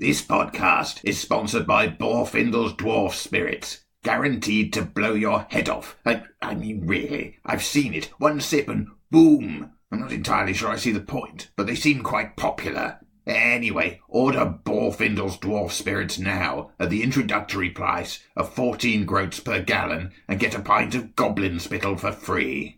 This podcast is sponsored by Borfindel's Dwarf Spirits. Guaranteed to blow your head off. I mean, really. I've seen it. One sip and boom. I'm not entirely sure I see the point, but they seem quite popular. Anyway, order Borfindel's Dwarf Spirits now at the introductory price of 14 groats per gallon and get a pint of goblin spittle for free.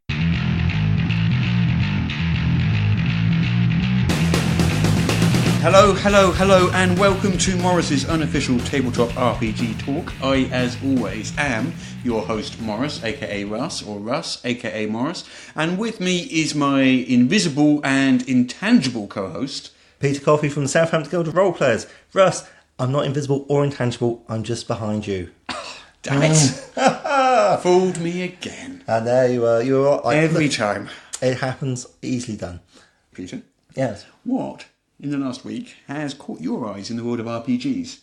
Hello, and welcome to Morris's unofficial tabletop RPG talk. I, as always, am your host, Morrus, aka Russ, or Russ, aka Morrus, and with me is my invisible and intangible co-host, Peter Coffey from the Southampton Guild of Roleplayers. Russ, I'm not invisible or intangible, I'm just behind you. Damn it! Fooled me again. And there you are. You're like, every time. It happens, easily done. Peter? Yes? What, in the last week, has caught your eyes in the world of RPGs?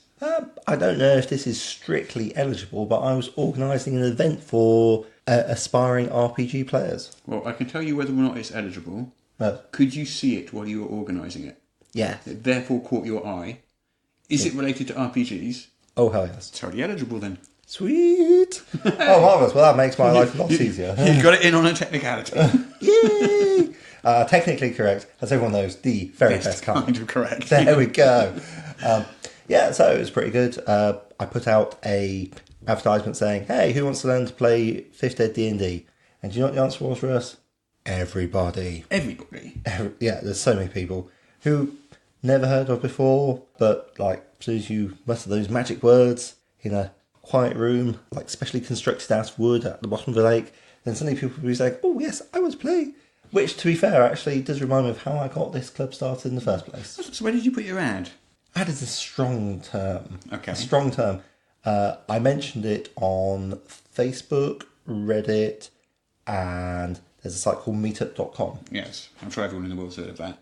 I don't know if this is strictly eligible, but I was organising an event for aspiring RPG players. Well, I can tell you whether or not it's eligible. Could you see it while you were organising it? Yeah. It therefore caught your eye. Is it related to RPGs? Oh, hell yes. Totally eligible then. Sweet. Oh, marvellous. Well, that makes my life a lot easier. You got it in on a technicality. Yay! Technically correct, as everyone knows, the very best kind of correct. There we go. Yeah, so it was pretty good. I put out a advertisement saying, hey, who wants to learn to play 5th Ed D&D? And do you know what the answer was for us? Everybody. Yeah, there's so many people who never heard of before, but like as soon as you muster those magic words in a quiet room, like specially constructed out of wood at the bottom of the lake, then suddenly people will be like, oh yes, I want to play. Which, to be fair, actually does remind me of how I got this club started in the first place. So where did you put your ad? Ad is a strong term. Okay. A strong term. I mentioned it on Facebook, Reddit, and there's a site called meetup.com. Yes, I'm sure everyone in the world's heard of that.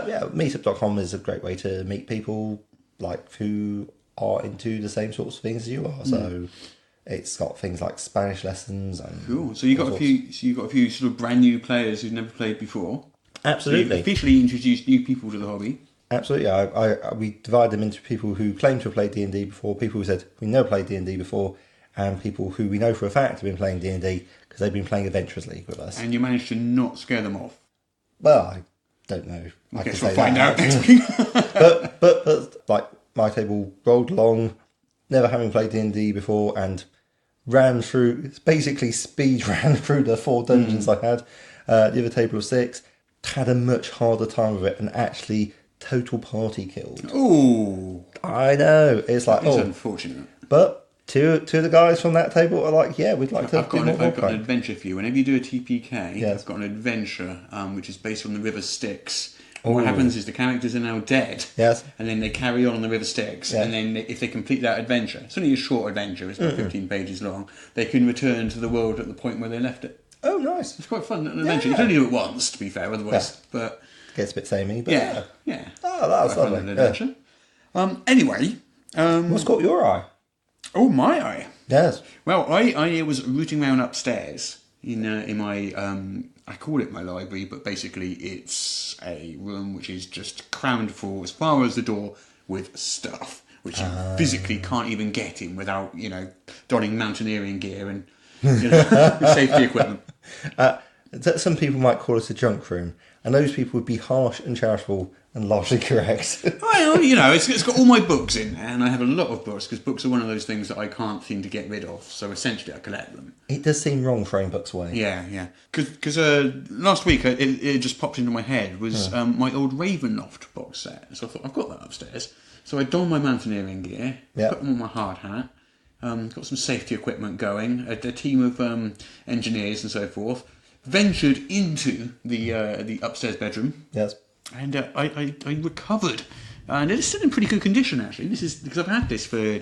Yeah, meetup.com is a great way to meet people like who are into the same sorts of things as you are. So it's got things like Spanish lessons and cool. So you got a few sort of brand new players who've never played before. Absolutely. So you officially introduced new people to the hobby. Absolutely. We divide them into people who claim to have played D&D before, people who said we never played D&D before, and people who we know for a fact have been playing D&D because they've been playing Adventurers League with us. And you managed to not scare them off. Well, I don't know. I guess we'll find out next week. but like my table rolled along, never having played D&D before, and ran through, basically speed ran through the 4 dungeons I had. The other table of 6 had a much harder time of it and actually total party killed. Ooh, I know. It's like, it's unfortunate. But two of the guys from that table are like, yeah, we'd like to I've got an adventure for you. Whenever you do a TPK, I've got an adventure which is based on the River Styx. And what happens is the characters are now dead. Yes. And then they carry on the River Styx. Yes. And then if they complete that adventure, it's only a short adventure, it's about 15 pages long, they can return to the world at the point where they left it. Oh, nice. It's quite fun, an adventure. You can only do it once, to be fair, otherwise. Yeah. But gets a bit samey, but yeah. Oh, that was lovely. An adventure. Anyway. What's caught your eye? Oh, my eye. Yes. Well, I was rooting around upstairs in my I call it my library, but basically it's a room which is just crammed full as far as the door with stuff which you physically can't even get in without donning mountaineering gear and safety equipment. Some people might call it a junk room, and those people would be harsh and charitable and largely correct. Well, it's got all my books in there, and I have a lot of books, because books are one of those things that I can't seem to get rid of, so essentially I collect them. It does seem wrong throwing books away. Yeah. Because last week it just popped into my head was my old Ravenloft box set, so I thought, I've got that upstairs. So I donned my mountaineering gear, put on my hard hat, got some safety equipment going, a team of engineers and so forth, ventured into the upstairs bedroom. Yes. And I recovered. And it's still in pretty good condition, actually. This is because I've had this for,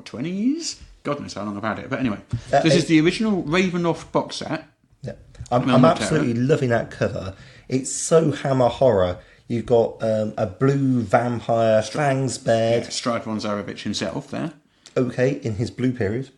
20 years? God knows how long I've had it. But anyway, this is the original Ravenloft box set. Yeah. I'm absolutely loving that cover. It's so Hammer horror. You've got a blue vampire, fangs bared. Yeah, Stride von Zarevich himself there. Okay, in his blue period.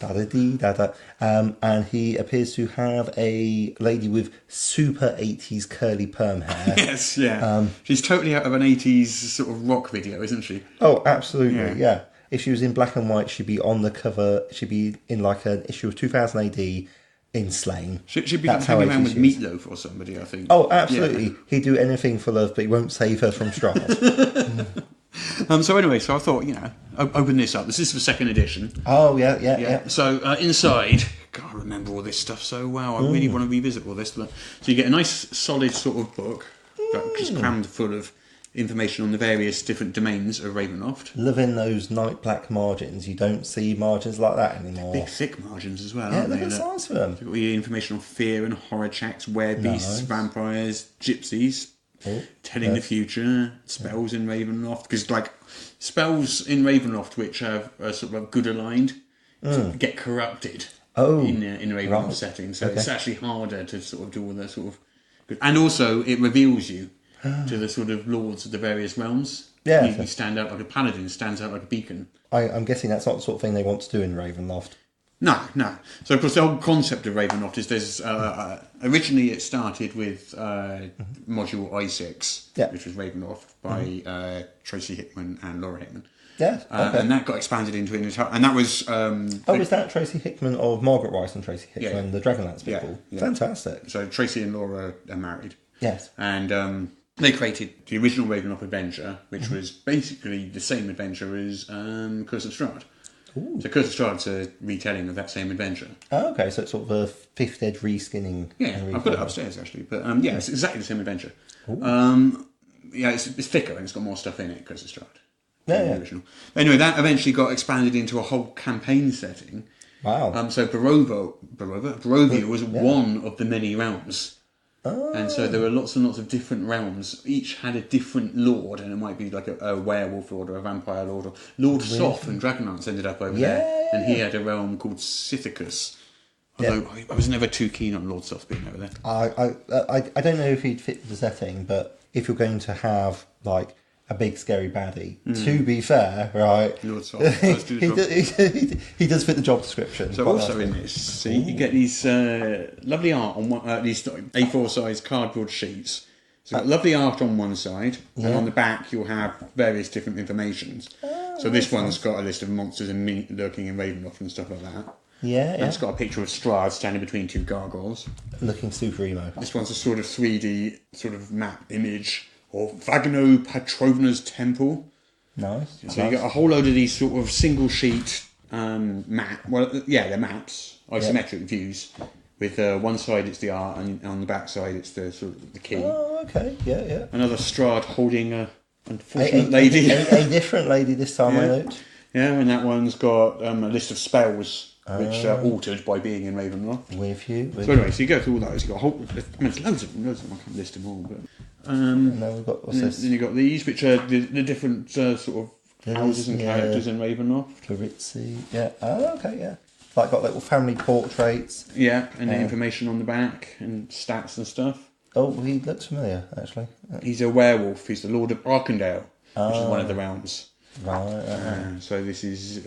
Da-da-dee-da-da. And he appears to have a lady with super 80s curly perm hair. Yes, yeah. She's totally out of an 80s sort of rock video, isn't she? Oh, absolutely, yeah. If she was in black and white, she'd be on the cover. She'd be in like an issue of 2000 AD in Slain. She'd be hanging around with Meatloaf or somebody, I think. Oh, absolutely. Yeah. He'd do anything for love, but he won't save her from Strahd. So anyway, so I thought, open this up. This is the second edition. Oh, yeah. So inside, God, I remember all this stuff so well. I really want to revisit all this. So you get a nice, solid sort of book, just crammed full of information on the various different domains of Ravenloft. Loving those night black margins. You don't see margins like that anymore. Big, thick margins as well, yeah, aren't they? Look at the size of them. You've got all your information on fear and horror checks, werebeasts, vampires, gypsies. Telling the future, spells in Ravenloft, because like spells in Ravenloft which are sort of good aligned get corrupted in Ravenloft settings, so it's actually harder to sort of do all that sort of good. And also it reveals you to the sort of lords of the various realms. Yeah, you stand out like a paladin, stands out like a beacon. I'm guessing that's not the sort of thing they want to do in Ravenloft. No. So, of course, the whole concept of Ravenloft is there's... originally, it started with module I6, which was Ravenloft, by Tracy Hickman and Laura Hickman. Yeah, okay. And that got expanded into an entire... And that was... is that Tracy Hickman of Margaret Rice and Tracy Hickman, the Dragonlance people? Yeah. Fantastic. So, Tracy and Laura are married. Yes. And they created the original Ravenloft adventure, which was basically the same adventure as Curse of Strahd. Ooh. So Curse of Strahd's a retelling of that same adventure. Oh, okay, so it's sort of a fifth ed reskinning. Yeah, I've got it upstairs actually, but it's exactly the same adventure. It's thicker and it's got more stuff in it, Curse of Strahd. Yeah. Original. Anyway, that eventually got expanded into a whole campaign setting. Wow. So Barovia was one of the many realms. Oh. And so there were lots and lots of different realms. Each had a different lord, and it might be like a werewolf lord or a vampire lord. Or Lord Soth and Dragonlance ended up over there, and he had a realm called Sithicus. Although I was never too keen on Lord Soth being over there. I don't know if he'd fit the setting, but if you're going to have like a big scary baddie, to be fair, right? Lord Soth does do the job. He does fit the job description. So also in this, see, you get these lovely art on these A4 size cardboard sheets. So you've got lovely art on one side, and on the back you'll have various different informations. So this one's got a list of monsters and lurking in Ravenloft and stuff like that. Yeah. And it's got a picture of Strahd standing between two gargoyles. Looking super emo. This one's a sort of 3D sort of map image of Vagno Patrovna's temple. Nice. So you got a whole load of these sort of single sheet they're maps, isometric views. With one side it's the art, and on the back side it's the sort of the key. Oh, okay, yeah. Another Strahd holding a unfortunate lady. A different lady this time, I note. Yeah, and that one's got a list of spells which are altered by being in Ravenloft. With you. So anyway, so you go through all those. You've got a whole... there's loads of them. I can't list them all, but... and then we've got... What's this? Then you've got these, which are the different sort of houses and characters in Ravenloft. Caritzi, yeah. Oh, okay, yeah. Like got little family portraits. Yeah, and the information on the back, and stats and stuff. Oh, he looks familiar, actually. He's a werewolf. He's the Lord of Arkandale, which is one of the realms. Right. So this is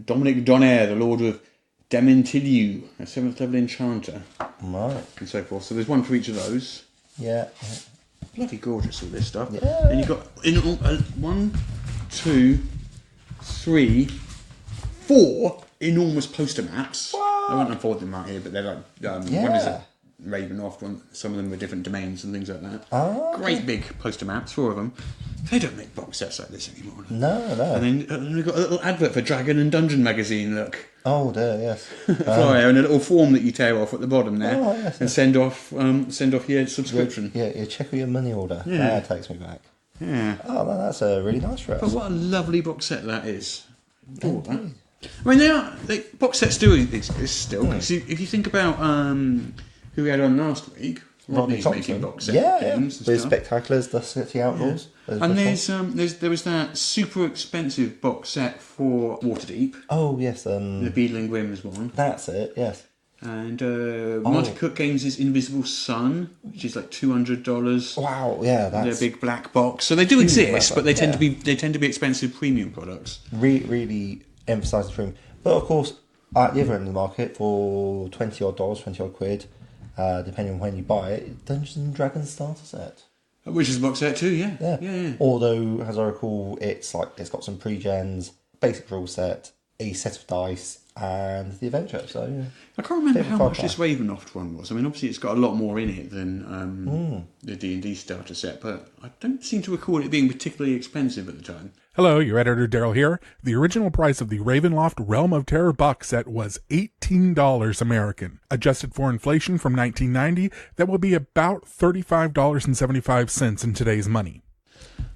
Dominic Donaire, the Lord of Dementilu, a 7th level enchanter. Right. And so forth. So there's one for each of those. Yeah. Bloody gorgeous, all this stuff. Yeah. And you've got 1, 2, 3, 4 enormous poster maps. What? I won't afford them out here, but they're like one is a Ravenloft, some of them were different domains and things like that. Oh, okay. Great big poster maps, 4 of them. They don't make box sets like this anymore. No. And then we've got a little advert for Dragon and Dungeon magazine, look. Oh dear, yes. Flyer and a little form that you tear off at the bottom there, yes, and send off your subscription. Yeah, check your money order. Yeah. That takes me back. Yeah. Oh, no, that's a really nice dress. But what a lovely box set that is. All that. I mean, box sets do exist still. Because if you think about who we had on last week, Rodney's making box set games. With Spectaculars, the City Outlaws. Yeah. And there was that super expensive box set for Waterdeep. Oh yes, the Beadle & Grimm's one. That's it. Yes. And Monty Cook Games' Invisible Sun, which is like $200. Wow, yeah, that's their big black box. So they do exist, but they tend to be expensive premium products. Really emphasising for him. But of course, at the other end of the market, for $20 odd, £20 odd, depending on when you buy it, Dungeons and Dragons starter set. Which is a box set too, yeah. Yeah. Although, as I recall, it's got some pre-gens, basic rule set, a set of dice, and the adventure. So yeah. I can't remember how much this Ravenloft one was. I mean, obviously it's got a lot more in it than the D&D starter set, but I don't seem to recall it being particularly expensive at the time. Hello, your editor Daryl here. The original price of the Ravenloft Realm of Terror box set was $18 American. Adjusted for inflation from 1990, that will be about $35.75 in today's money.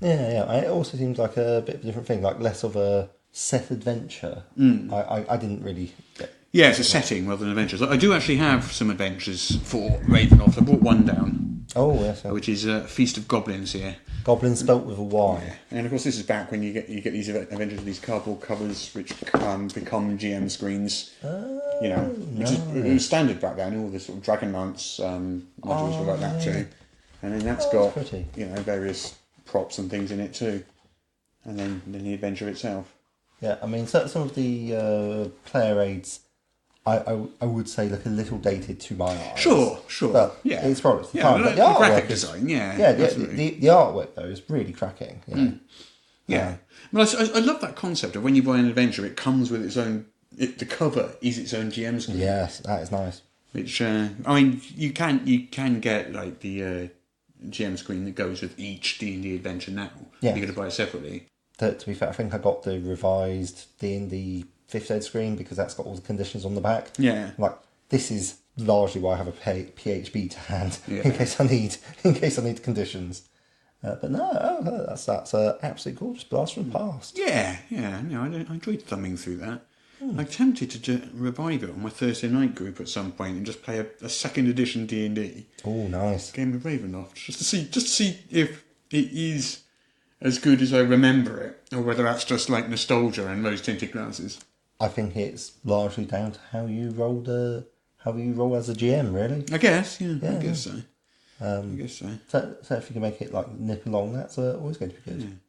Yeah. It also seems like a bit of a different thing, like less of a set adventure. I didn't really get... Yeah, it's a setting rather than adventures. I do actually have some adventures for Ravenloft. I brought one down. Oh, yes. Which is Feast of Goblins here. Goblins spelt with a Y. Yeah. And of course this is back when you get these adventures with these cardboard covers which become GM screens. It was standard back then. All the sort of Dragonlance modules were like that too. And then that's got pretty. Various props and things in it too. And then the adventure itself. Yeah, I mean, some of the player aids, I would say look a little dated to my eyes. Sure. But yeah, it's probably the time. But the graphic design, the artwork though is really cracking. Yeah. I love that concept of when you buy an adventure, it comes with its own. The cover is its own GM screen. Yes, that is nice. Which you can get like the GM screen that goes with each D&D adventure now. Yeah. You're going to buy it separately. To be fair, I think I got the revised D&D 5th ed screen because that's got all the conditions on the back. Yeah. Like, this is largely why I have a PHB to hand in case I need conditions. But no, that's absolutely gorgeous blast from the past. Yeah. I enjoyed thumbing through that. I'm tempted to revive it on my Thursday night group at some point and just play a second edition D&D. Oh, nice. Game of Ravenloft, just to see if it is as good as I remember it, or whether that's just like nostalgia and rose-tinted glasses. I think it's largely down to how you roll as a GM, really. I guess, I guess so. So if you can make it like nip along, that's always going to be good.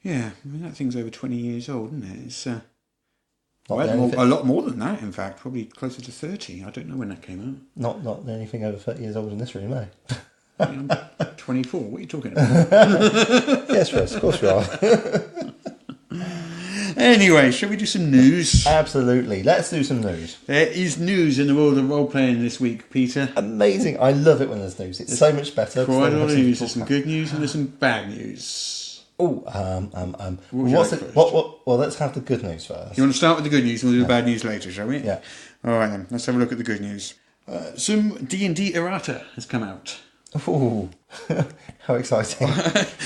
Yeah. I mean that thing's over 20 years old, isn't it? It's a lot more than that, in fact, probably closer to 30. I don't know when that came out. Not anything over 30 years old in this room, eh? I'm 24. What are you talking about? Yes, Russ, of course you are. Anyway, shall we do some news? Absolutely. Let's do some news. There is news in the world of role-playing this week, Peter. Amazing. I love it when there's news. It's so much better. Quite a lot of news. There's some good news and there's some bad news. Well, let's have the good news first. You want to start with the good news and we'll do the bad news later, shall we? Yeah. All right then, let's have a look at the good news. Some D&D errata has come out. Ooh, how exciting.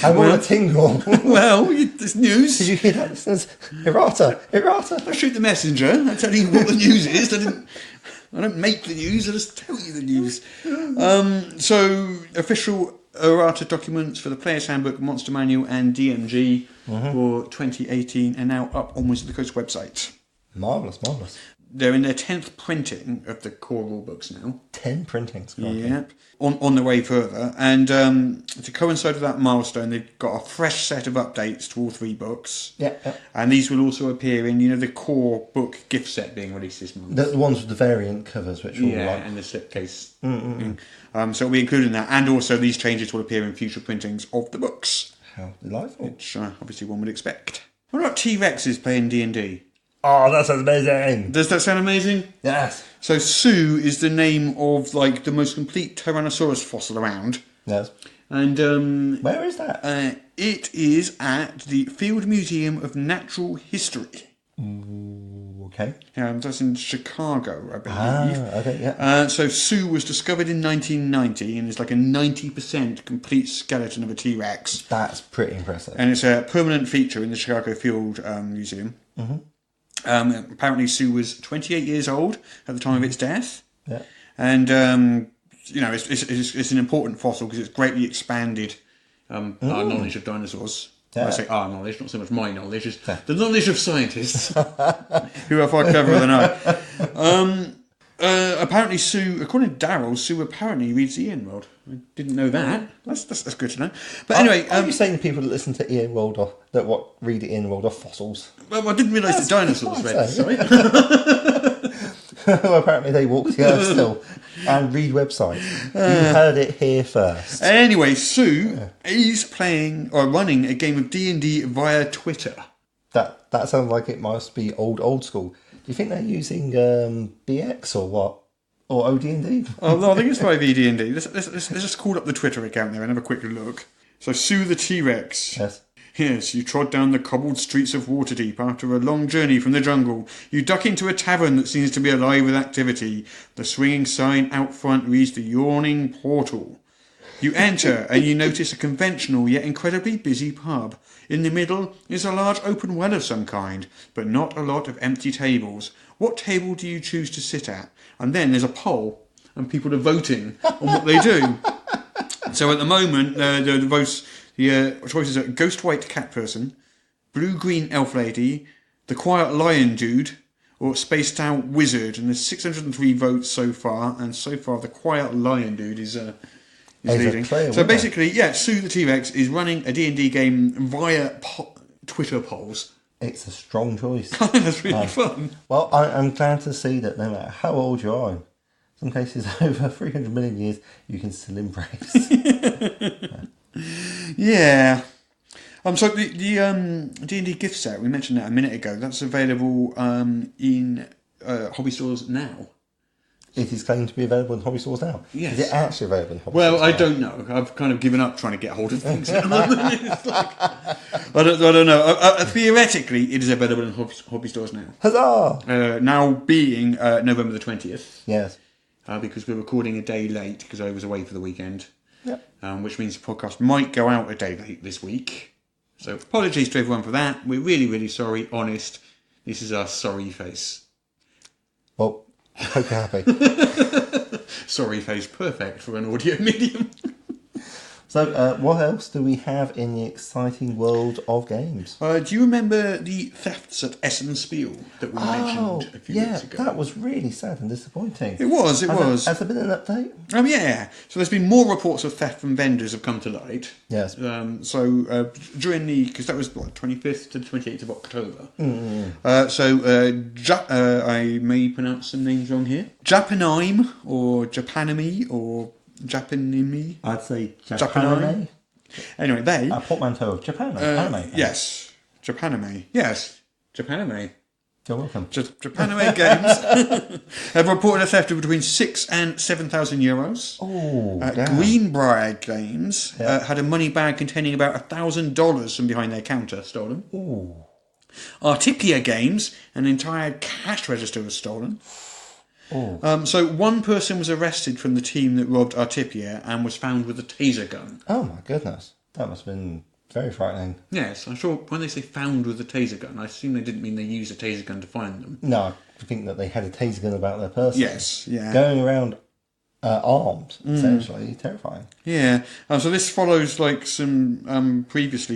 I want to tingle. Well, this news. Did you hear that? It says errata. I shoot the messenger. I tell you what the news is. I don't make the news, I just tell you the news. So, official errata documents for the Player's Handbook, Monster Manual and DMG for 2018 are now up on Wizard of the Coast website. Marvellous. They're in their 10th printing of the core rulebooks now. 10 printings. Yep. On the way further. And to coincide with that milestone, they've got a fresh set of updates to all 3 books. Yeah. And these will also appear in, the core book gift set being released this month. The ones with the variant covers, which are all and the slipcase. So it'll be included in that. And also these changes will appear in future printings of the books. How delightful. Which obviously one would expect. What about T-Rexes playing D&D? Oh, that sounds amazing. Does that sound amazing? Yes. So Sue is the name of the most complete Tyrannosaurus fossil around. Yes. And where is that? It is at the Field Museum of Natural History. Ooh, okay. That's in Chicago, I believe. Okay, yeah. So Sue was discovered in 1990 and is like a 90% complete skeleton of a T-Rex. That's pretty impressive. And it's a permanent feature in the Chicago Field Museum. Mm-hmm. Apparently Sue was 28 years old at the time of its death. Yeah. And, it's an important fossil because it's greatly expanded our knowledge of dinosaurs. Yeah. I say our knowledge, not so much my knowledge, it's the knowledge of scientists who are far cleverer than I. Apparently Sue, according to Daryl, Sue apparently reads the Ian World. I didn't know that. That's good to know. But anyway... Are you saying the people that listen to Ian World read Ian World are fossils? Well, I didn't realise the dinosaurs read. Sorry. Well, apparently they walk the earth still and read websites. You heard it here first. Anyway, Sue is playing or running a game of D&D via Twitter. That sounds like it must be old school. Do you think they're using BX or what? Or OD&D? Oh, no, I think it's probably D&D. Let's just call up the Twitter account there and have a quick look. So, Sue the T-Rex. Yes. Yes, you trod down the cobbled streets of Waterdeep after a long journey from the jungle. You duck into a tavern that seems to be alive with activity. The swinging sign out front reads the Yawning Portal. You enter and you notice a conventional yet incredibly busy pub. In the middle is a large open well of some kind, but not a lot of empty tables. What table do you choose to sit at? And then there's a poll, and people are voting on what they do. So at the moment, the votes... The choices are Ghost White Cat Person, Blue Green Elf Lady, The Quiet Lion Dude, or Spaced Out Wizard. And there's 603 votes so far, and so far the Quiet Lion Dude is leading. So basically, Sue the T-Rex is running a D&D game via Twitter polls. It's a strong choice. That's really fun. Well, I'm glad to see that no matter how old you are, in some cases over 300 million years, you can still embrace. Yeah. So the D&D gift set, we mentioned that a minute ago, that's available in hobby stores now. It is claimed to be available in hobby stores now. Yes. Is it actually available in hobby stores? Well, I don't know. I've kind of given up trying to get hold of things. I don't know. Theoretically, it is available in hobby stores now. Huzzah! Now being November the 20th. Yes. Because we're recording a day late because I was away for the weekend. Yep. Which means the podcast might go out a day late this week. So apologies to everyone for that. We're really, really sorry. Honest. This is our sorry face. Well, hope you're happy. Sorry face. Perfect for an audio medium. So, what else do we have in the exciting world of games? Do you remember the thefts at Essen Spiel that we mentioned a few weeks ago? That was really sad and disappointing. It was. Has there been an update? Yeah. So there's been more reports of theft from vendors have come to light. Yes. During because that was 25th to the 28th of October. I may pronounce some names wrong here. Japanime or Japanime or Japanime. I'd say Japanime. Anyway, they... A portmanteau of Japan. Anime. Yes. Japanime. Yes. Japanime. You're welcome. Japanime Games have reported a theft of between 6,000 and 7,000 euros. Oh, Greenbrier Games had a money bag containing about $1,000 from behind their counter stolen. Ooh. Artipia Games, an entire cash register was stolen. Oh. So one person was arrested from the team that robbed Artipia and was found with a taser gun. Oh my goodness. That must have been very frightening. Yes, I'm sure when they say found with a taser gun, I assume they didn't mean they used a taser gun to find them. No, I think that they had a taser gun about their person. Yes, yeah. Going around armed, essentially. Terrifying. Yeah. So this follows like some previous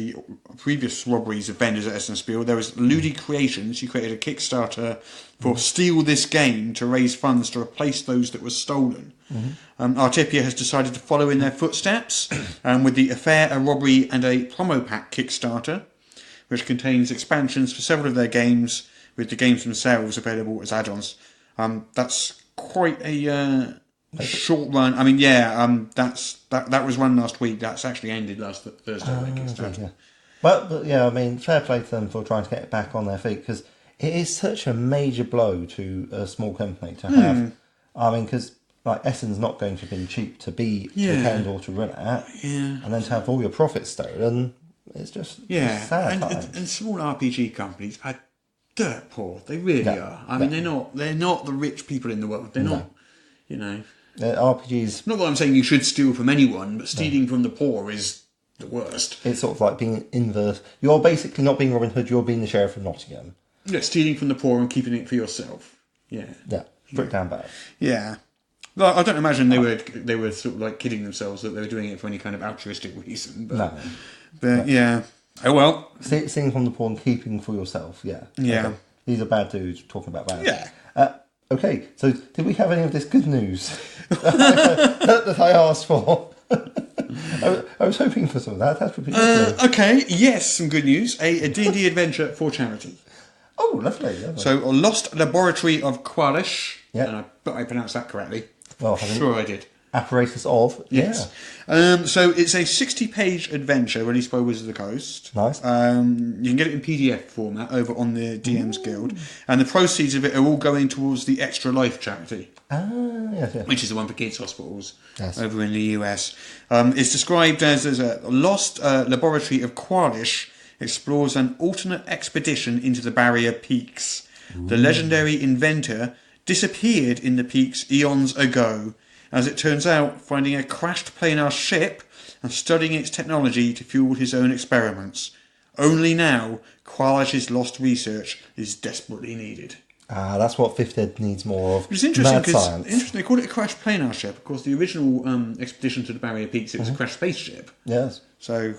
robberies of vendors at Essen Spiel. There was Ludi Creations. She created a Kickstarter for Steal This Game to raise funds to replace those that were stolen. Artipia has decided to follow in their footsteps with the Affair, a Robbery and a Promo Pack Kickstarter, which contains expansions for several of their games, with the games themselves available as add-ons. That's quite a short run. I mean, that was run last week. That's actually ended last Thursday. Yeah. But yeah, I mean, fair play to them for trying to get back on their feet, because it is such a major blow to a small company to have. I mean, because like Essen's not going to have been cheap to be repaired or to run at, and then to have all your profits stolen, it's just sad. And small RPG companies are dirt poor. They really are. I mean, they're not the rich people in the world. They're not, you know. RPGs. Not that I'm saying you should steal from anyone, but stealing from the poor is the worst. It's sort of like being inverse. You're basically not being Robin Hood. You're being the Sheriff of Nottingham. Yeah, stealing from the poor and keeping it for yourself. Yeah. Yeah. Pretty damn bad. Yeah. Well, I don't imagine they were sort of like kidding themselves that they were doing it for any kind of altruistic reason. But yeah. Oh well. Stealing from the poor and keeping for yourself. Yeah. Yeah. Okay. These are bad dudes talking about bad. Yeah. Okay, so did we have any of this good news that I asked for? I was hoping for some of that. That's pretty good. Okay, yes, some good news. A D&D adventure for charity. Oh, lovely. So, a Lost Laboratory of Qualish. Yeah. And I bet I pronounced that correctly. Well, sure I did. Apparatus of. Yes. Yeah. So it's a 60-page adventure released by Wizards of the Coast. Nice. You can get it in PDF format over on the DM's Guild. And the proceeds of it are all going towards the Extra Life charity. Yes. Which is the one for kids' hospitals over in the US. It's described as a Lost Laboratory of Qualish explores an alternate expedition into the Barrier Peaks. Ooh. The legendary inventor disappeared in the peaks eons ago. As it turns out, finding a crashed planar ship and studying its technology to fuel his own experiments. Only now, Qualish's lost research is desperately needed. That's what 5th Ed needs more of. It's interesting because they call it a crashed planar ship. Of course, the original expedition to the Barrier Peaks, it was a crashed spaceship. Yes. So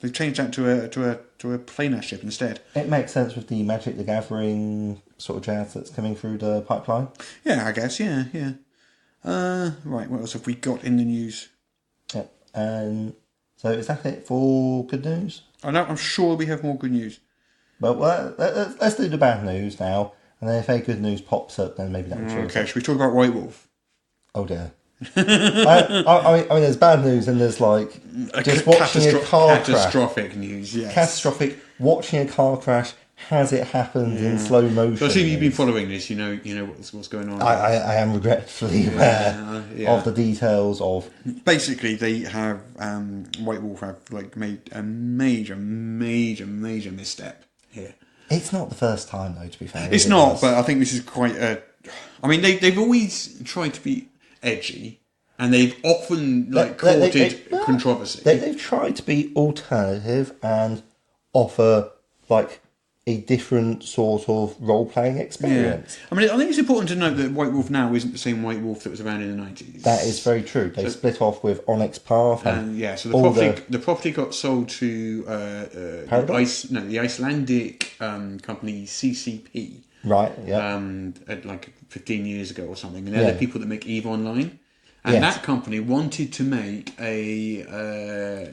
they've changed that to a planar ship instead. It makes sense with the Magic the Gathering sort of jazz that's coming through the pipeline. Yeah, I guess. Yeah. Right. What else have we got in the news? Yeah. So is that it for good news? I'm sure we have more good news. Well, let's do the bad news now. And then if any good news pops up, then maybe that will show. Okay, should we talk about White Wolf? Oh dear. I mean, there's bad news and there's like just watching a car crash. Catastrophic news, yes. Catastrophic. Watching a car crash. Has it happened in slow motion? So I assume you've been following this. You know what's going on. I am regretfully aware of the details of. Basically, they have White Wolf have made a major misstep here. It's not the first time, though. To be fair, it's not. But I think this is quite a. I mean, they've always tried to be edgy, and they've often courted controversy. They've tried to be alternative and offer a different sort of role-playing experience. Yeah. I mean, I think it's important to note that White Wolf now isn't the same White Wolf that was around in the 90s. That is very true. They split off with Onyx Path. So the property got sold to the Icelandic company CCP. Right, yeah. 15 years ago or something. And they're the people that make EVE Online. And that company wanted to make a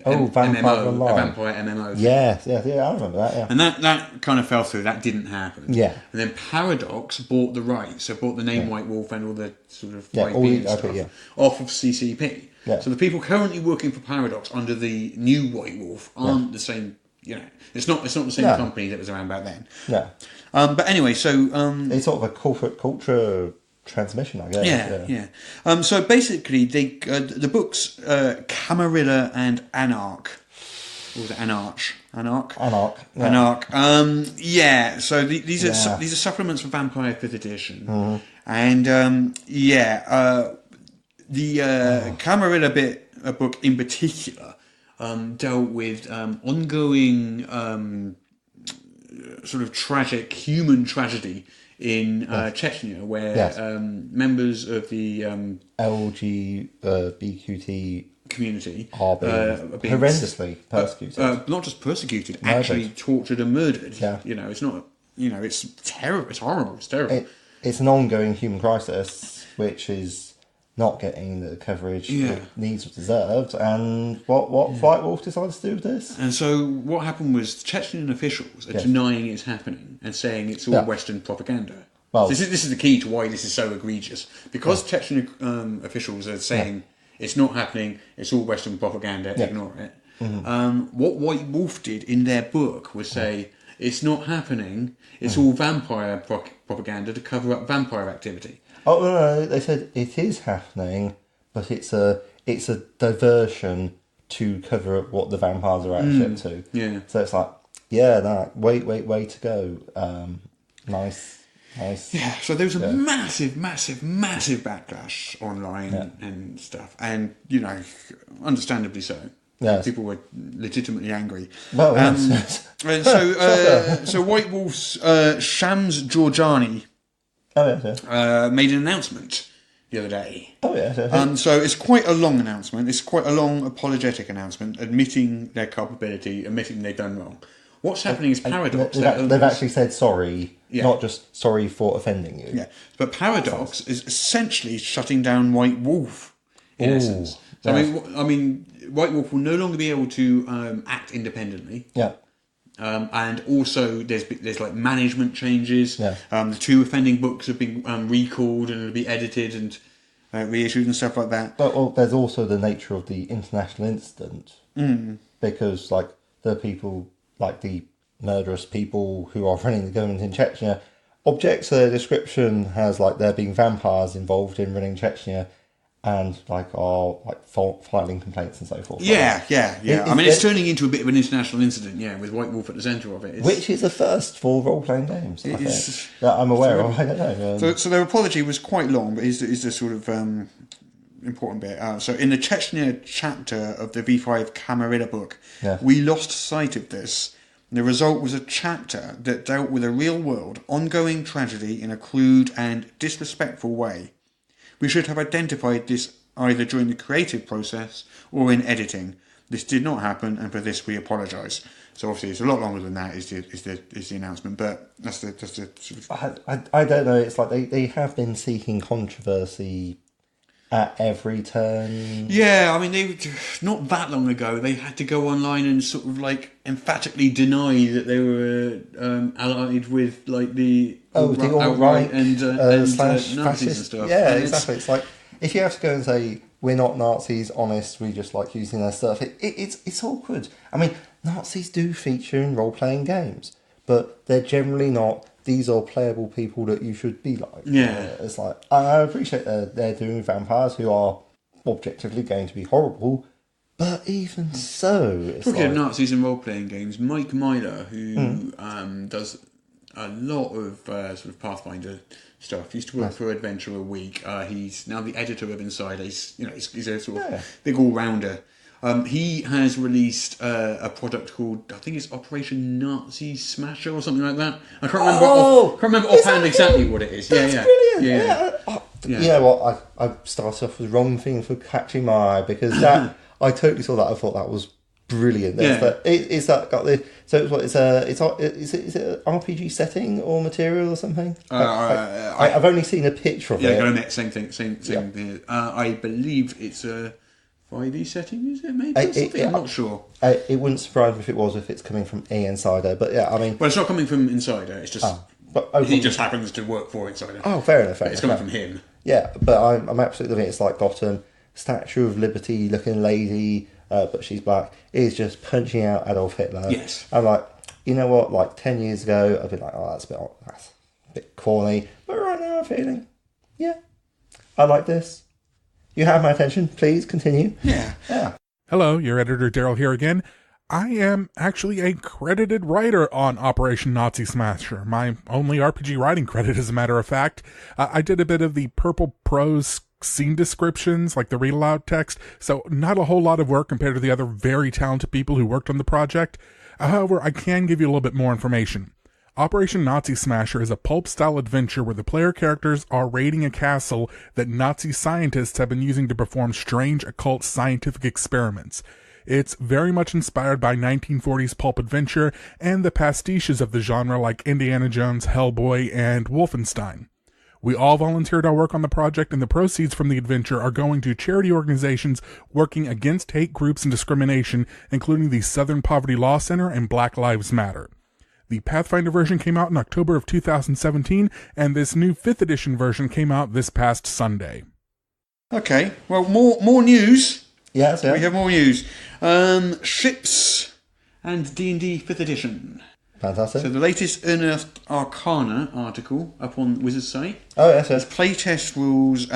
Vampire MMO. Yeah, I remember that, yeah. And that kind of fell through. That didn't happen. Yeah. And then Paradox bought the rights, so bought the name White Wolf and all the sort of IP and stuff off of CCP. Yeah. So the people currently working for Paradox under the new White Wolf aren't the same. It's not the same company that was around back then. Yeah. But anyway, so it's sort of a corporate culture transmission, I guess. Yeah. So basically, the books Camarilla and Anarch. Or was it Anarch? Anarch. Yeah. Anarch. So these are supplements for Vampire 5th edition, and the Camarilla book in particular dealt with ongoing sort of tragic human tragedy in Chechnya, where members of the LGBTQ community are being horrendously persecuted. Not just persecuted, actually tortured and murdered. Yeah. It's not. It's terrible. It's horrible. It's terrible. It's an ongoing human crisis, which is not getting the coverage it needs or deserved. And what White Wolf decided to do with this? And so what happened was Chechen officials are denying it's happening and saying it's all Western propaganda. Well, this is the key to why this is so egregious. Because Chechen officials are saying it's not happening, it's all Western propaganda, ignore it. Mm-hmm. What White Wolf did in their book was say it's not happening, it's all vampire propaganda to cover up vampire activity. Oh no! They said it is happening, but it's a diversion to cover up what the vampires are actually up to. Yeah. So it's like, way to go. Nice. Yeah. So there was a massive backlash online and stuff, and understandably so. Yes. People were legitimately angry. Well, yes. And so White Wolf's Shams Georgiani. Made an announcement the other day. So it's quite a long announcement. It's quite a long apologetic announcement, admitting their culpability, admitting they've done wrong. What's happening is Paradox. They've actually said sorry, Yeah. not just sorry for offending you. Yeah, but Paradox is essentially shutting down White Wolf, in essence. So, yes. I mean, White Wolf will no longer be able to act independently. Yeah. And also, there's like management changes. Yeah. The 2 offending books have been recalled and will be edited and reissued and stuff like that. But well, there's also the nature of the international incident. Because, like, the people, like the murderous people who are running the government in Chechnya, object to their description has, like, there being vampires involved in running Chechnya and, like, are, like, filing complaints and so forth. Yeah. I mean, it's turning into a bit of an international incident, with White Wolf at the centre of it. Which is a first for role-playing games, I think. That I'm aware of, I don't know. So their apology was quite long, but is the sort of important bit. So in the Chechnya chapter of the V5 Camarilla book, we lost sight of this. The result was a chapter that dealt with a real-world, ongoing tragedy in a crude and disrespectful way. We should have identified this either during the creative process or in editing. This did not happen, and for this we apologise. So obviously it's a lot longer than that is the announcement, but that's the sort of... I don't know. It's like they have been seeking controversy at every turn. Yeah, I mean, they not that long ago they had to go online and sort of like emphatically deny that they were allied with like the alt-right and slash Nazis fascist and stuff. Yeah, and exactly. It's like if you have to go and say we're not Nazis, honest, we just like using their stuff. It's awkward. I mean, Nazis do feature in role-playing games, but they're generally not. These are playable people that you should be like. Yeah. It's like, I appreciate they're doing vampires who are objectively going to be horrible, but even so... It's talking like, of Nazis in role-playing games, Mike Myler, who does a lot of sort of Pathfinder stuff, used to work for Adventure a Week. He's now the editor of Insider. He's a sort of big all-rounder. He has released a product called, I think it's Operation Nazi Smasher or something like that. I can't remember offhand exactly what it is. That's brilliant. Yeah. You know what? I started off with the wrong thing for catching my eye because that I totally saw that. I thought that was brilliant. Is that got the? So is it an RPG setting or material or something? I've only seen a picture of it. Yeah, same thing. I believe it's a 5e setting, is it? Maybe I'm not sure. It wouldn't surprise me if it's coming from Insider, but yeah, I mean... Well, it's not coming from Insider, it's just... he just happens to work for Insider. Oh, fair enough. It's coming from him. Yeah, but I'm absolutely loving it. It's like got a Statue of Liberty looking lady, but she's black, is just punching out Adolf Hitler. Yes. I'm like, you know what, like 10 years ago, I'd be like, that's a bit corny, but right now I'm feeling, I like this. You have my attention. Please continue. Yeah. Hello, your editor Daryl here again. I am actually a credited writer on Operation Nazi Smasher. My only RPG writing credit, as a matter of fact. I did a bit of the purple prose scene descriptions, like the read-aloud text, so not a whole lot of work compared to the other very talented people who worked on the project. However, I can give you a little bit more information. Operation Nazi Smasher is a pulp-style adventure where the player characters are raiding a castle that Nazi scientists have been using to perform strange occult scientific experiments. It's very much inspired by 1940s pulp adventure and the pastiches of the genre like Indiana Jones, Hellboy, and Wolfenstein. We all volunteered our work on the project, and the proceeds from the adventure are going to charity organizations working against hate groups and discrimination, including the Southern Poverty Law Center and Black Lives Matter. The Pathfinder version came out in October of 2017, and this new 5th edition version came out this past Sunday. Okay, well, more news. Yes, yeah. We have more news. Ships and D&D 5th edition. Fantastic. So the latest Unearthed Arcana article up on Wizard's site. Oh, yes. Playtest rules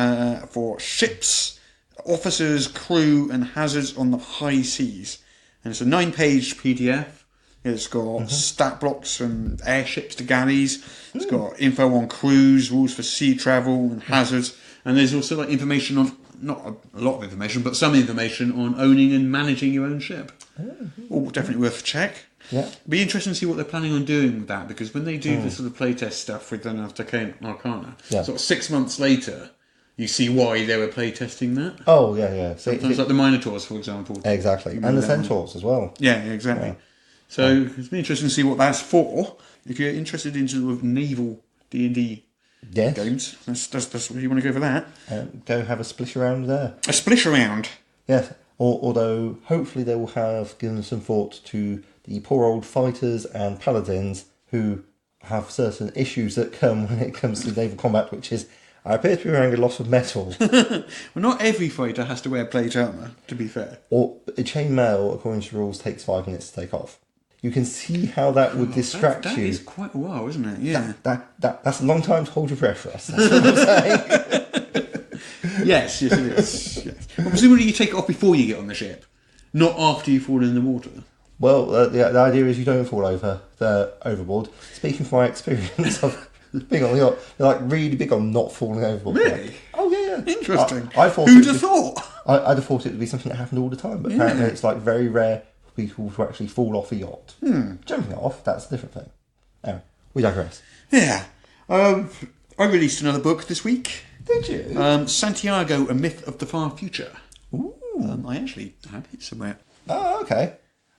for ships, officers, crew, and hazards on the high seas. And it's a 9-page PDF. It's got stat blocks from airships to galleys. It's got info on crews, rules for sea travel and hazards. And there's also like information on, not a lot of information, but some information on owning and managing your own ship. All definitely worth a check. Yeah. It'd be interesting to see what they're planning on doing with that, because when they do the sort of playtest stuff with Unearthed Arcana, sort of 6 months later, you see why they were playtesting that. Oh, yeah. Sometimes like the Minotaurs, for example. Exactly. And the Centaurs as well. Yeah, exactly. Yeah. So it's been interesting to see what that's for. If you're interested in sort of naval D&D games, that's where you want to go for that. Go have a splish around there. A splish around? Yes, although hopefully they will have given some thought to the poor old fighters and paladins who have certain issues that come when it comes to naval combat, which is, I appear to be wearing a lot of metal. Well, not every fighter has to wear plate armour, to be fair. Or a chainmail, according to rules, takes 5 minutes to take off. You can see how that would distract you. That is quite a while, isn't it? Yeah. That's a long time to hold your breath for us. That's what I'm saying. Yes, it is. Yes. Well, presumably you take it off before you get on the ship, not after you fall in the water. Well, the idea is you don't fall overboard. Speaking from my experience of being on the yacht, they're like really big on not falling overboard. Really? Oh yeah. Interesting. Who'd have thought? I'd have thought it would be something that happened all the time, but apparently it's like very rare for people to actually fall off a yacht. Jumping off, that's a different thing. Anyway, we digress. Yeah. I released another book this week. Did you? Santiago, A Myth of the Far Future. Ooh. I actually have it somewhere. Oh, okay.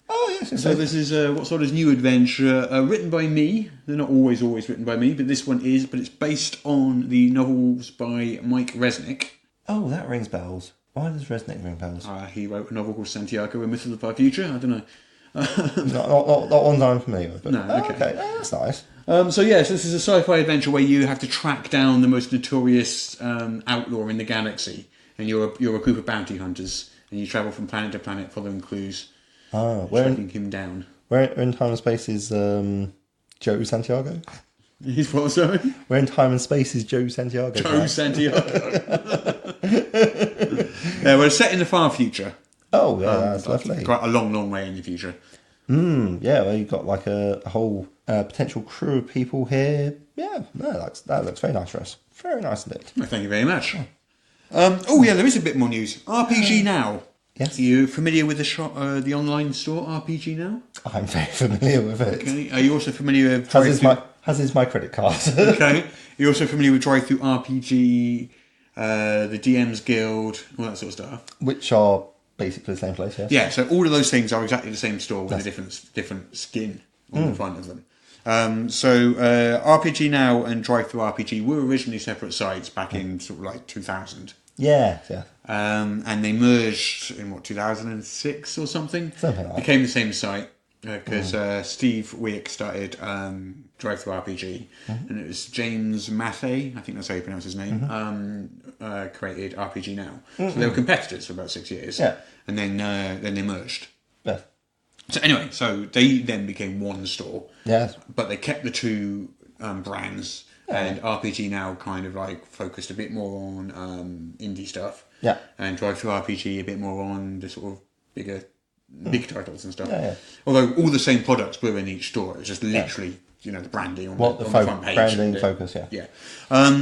Oh, yes. So this is what sort of new adventure written by me. They're not always written by me, but this one is. But it's based on the novels by Mike Resnick. Oh, that rings bells. Why does Resnick ring bells? He wrote a novel called Santiago, A Myth of the Far Future. I don't know. not one I'm familiar with. But, No, okay. Oh, that's nice. So yes, this is a sci-fi adventure where you have to track down the most notorious outlaw in the galaxy, and you're a group of bounty hunters, and you travel from planet to planet following clues, tracking him down. Where in time and space is Joe Santiago? He's what, sorry? Where in time and space is Joe Santiago? Joe Santiago. Yeah, well, it's set in the far future. Oh, yeah, that's lovely. Quite a long way in the future. Yeah, well, you've got like a whole potential crew of people here. Yeah, no, that looks very nice for us. Very nice indeed. Well, thank you very much. There is a bit more news. RPG Now. Yes. Are you familiar with the online store RPG Now? I'm very familiar with it. Okay. Are you also familiar with Has is my credit card. Okay. Are you also familiar with Drive-Thru RPG, the DM's Guild, all that sort of stuff? Which are basically the same place, yes. Yeah, so all of those things are exactly the same store with a different skin on the front of them. RPG Now and Drive-Thru RPG were originally separate sites back in sort of like 2000. Yeah. And they merged in 2006 or something. Something like that. Became the same site because Steve Wick started Drive-Thru RPG, and it was James Mathey, I think that's how you pronounce his name, created RPG Now. So they were competitors for about 6 years. Yeah. And then they merged. Yeah. So anyway, they then became one store. Yes. But they kept the two brands. And RPG Now kind of like focused a bit more on indie stuff. Yeah. And Drive-Thru RPG a bit more on the sort of big titles and stuff. Yeah. Although all the same products were in each store. It was just literally, the branding on the front page. Branding focus, yeah. Yeah.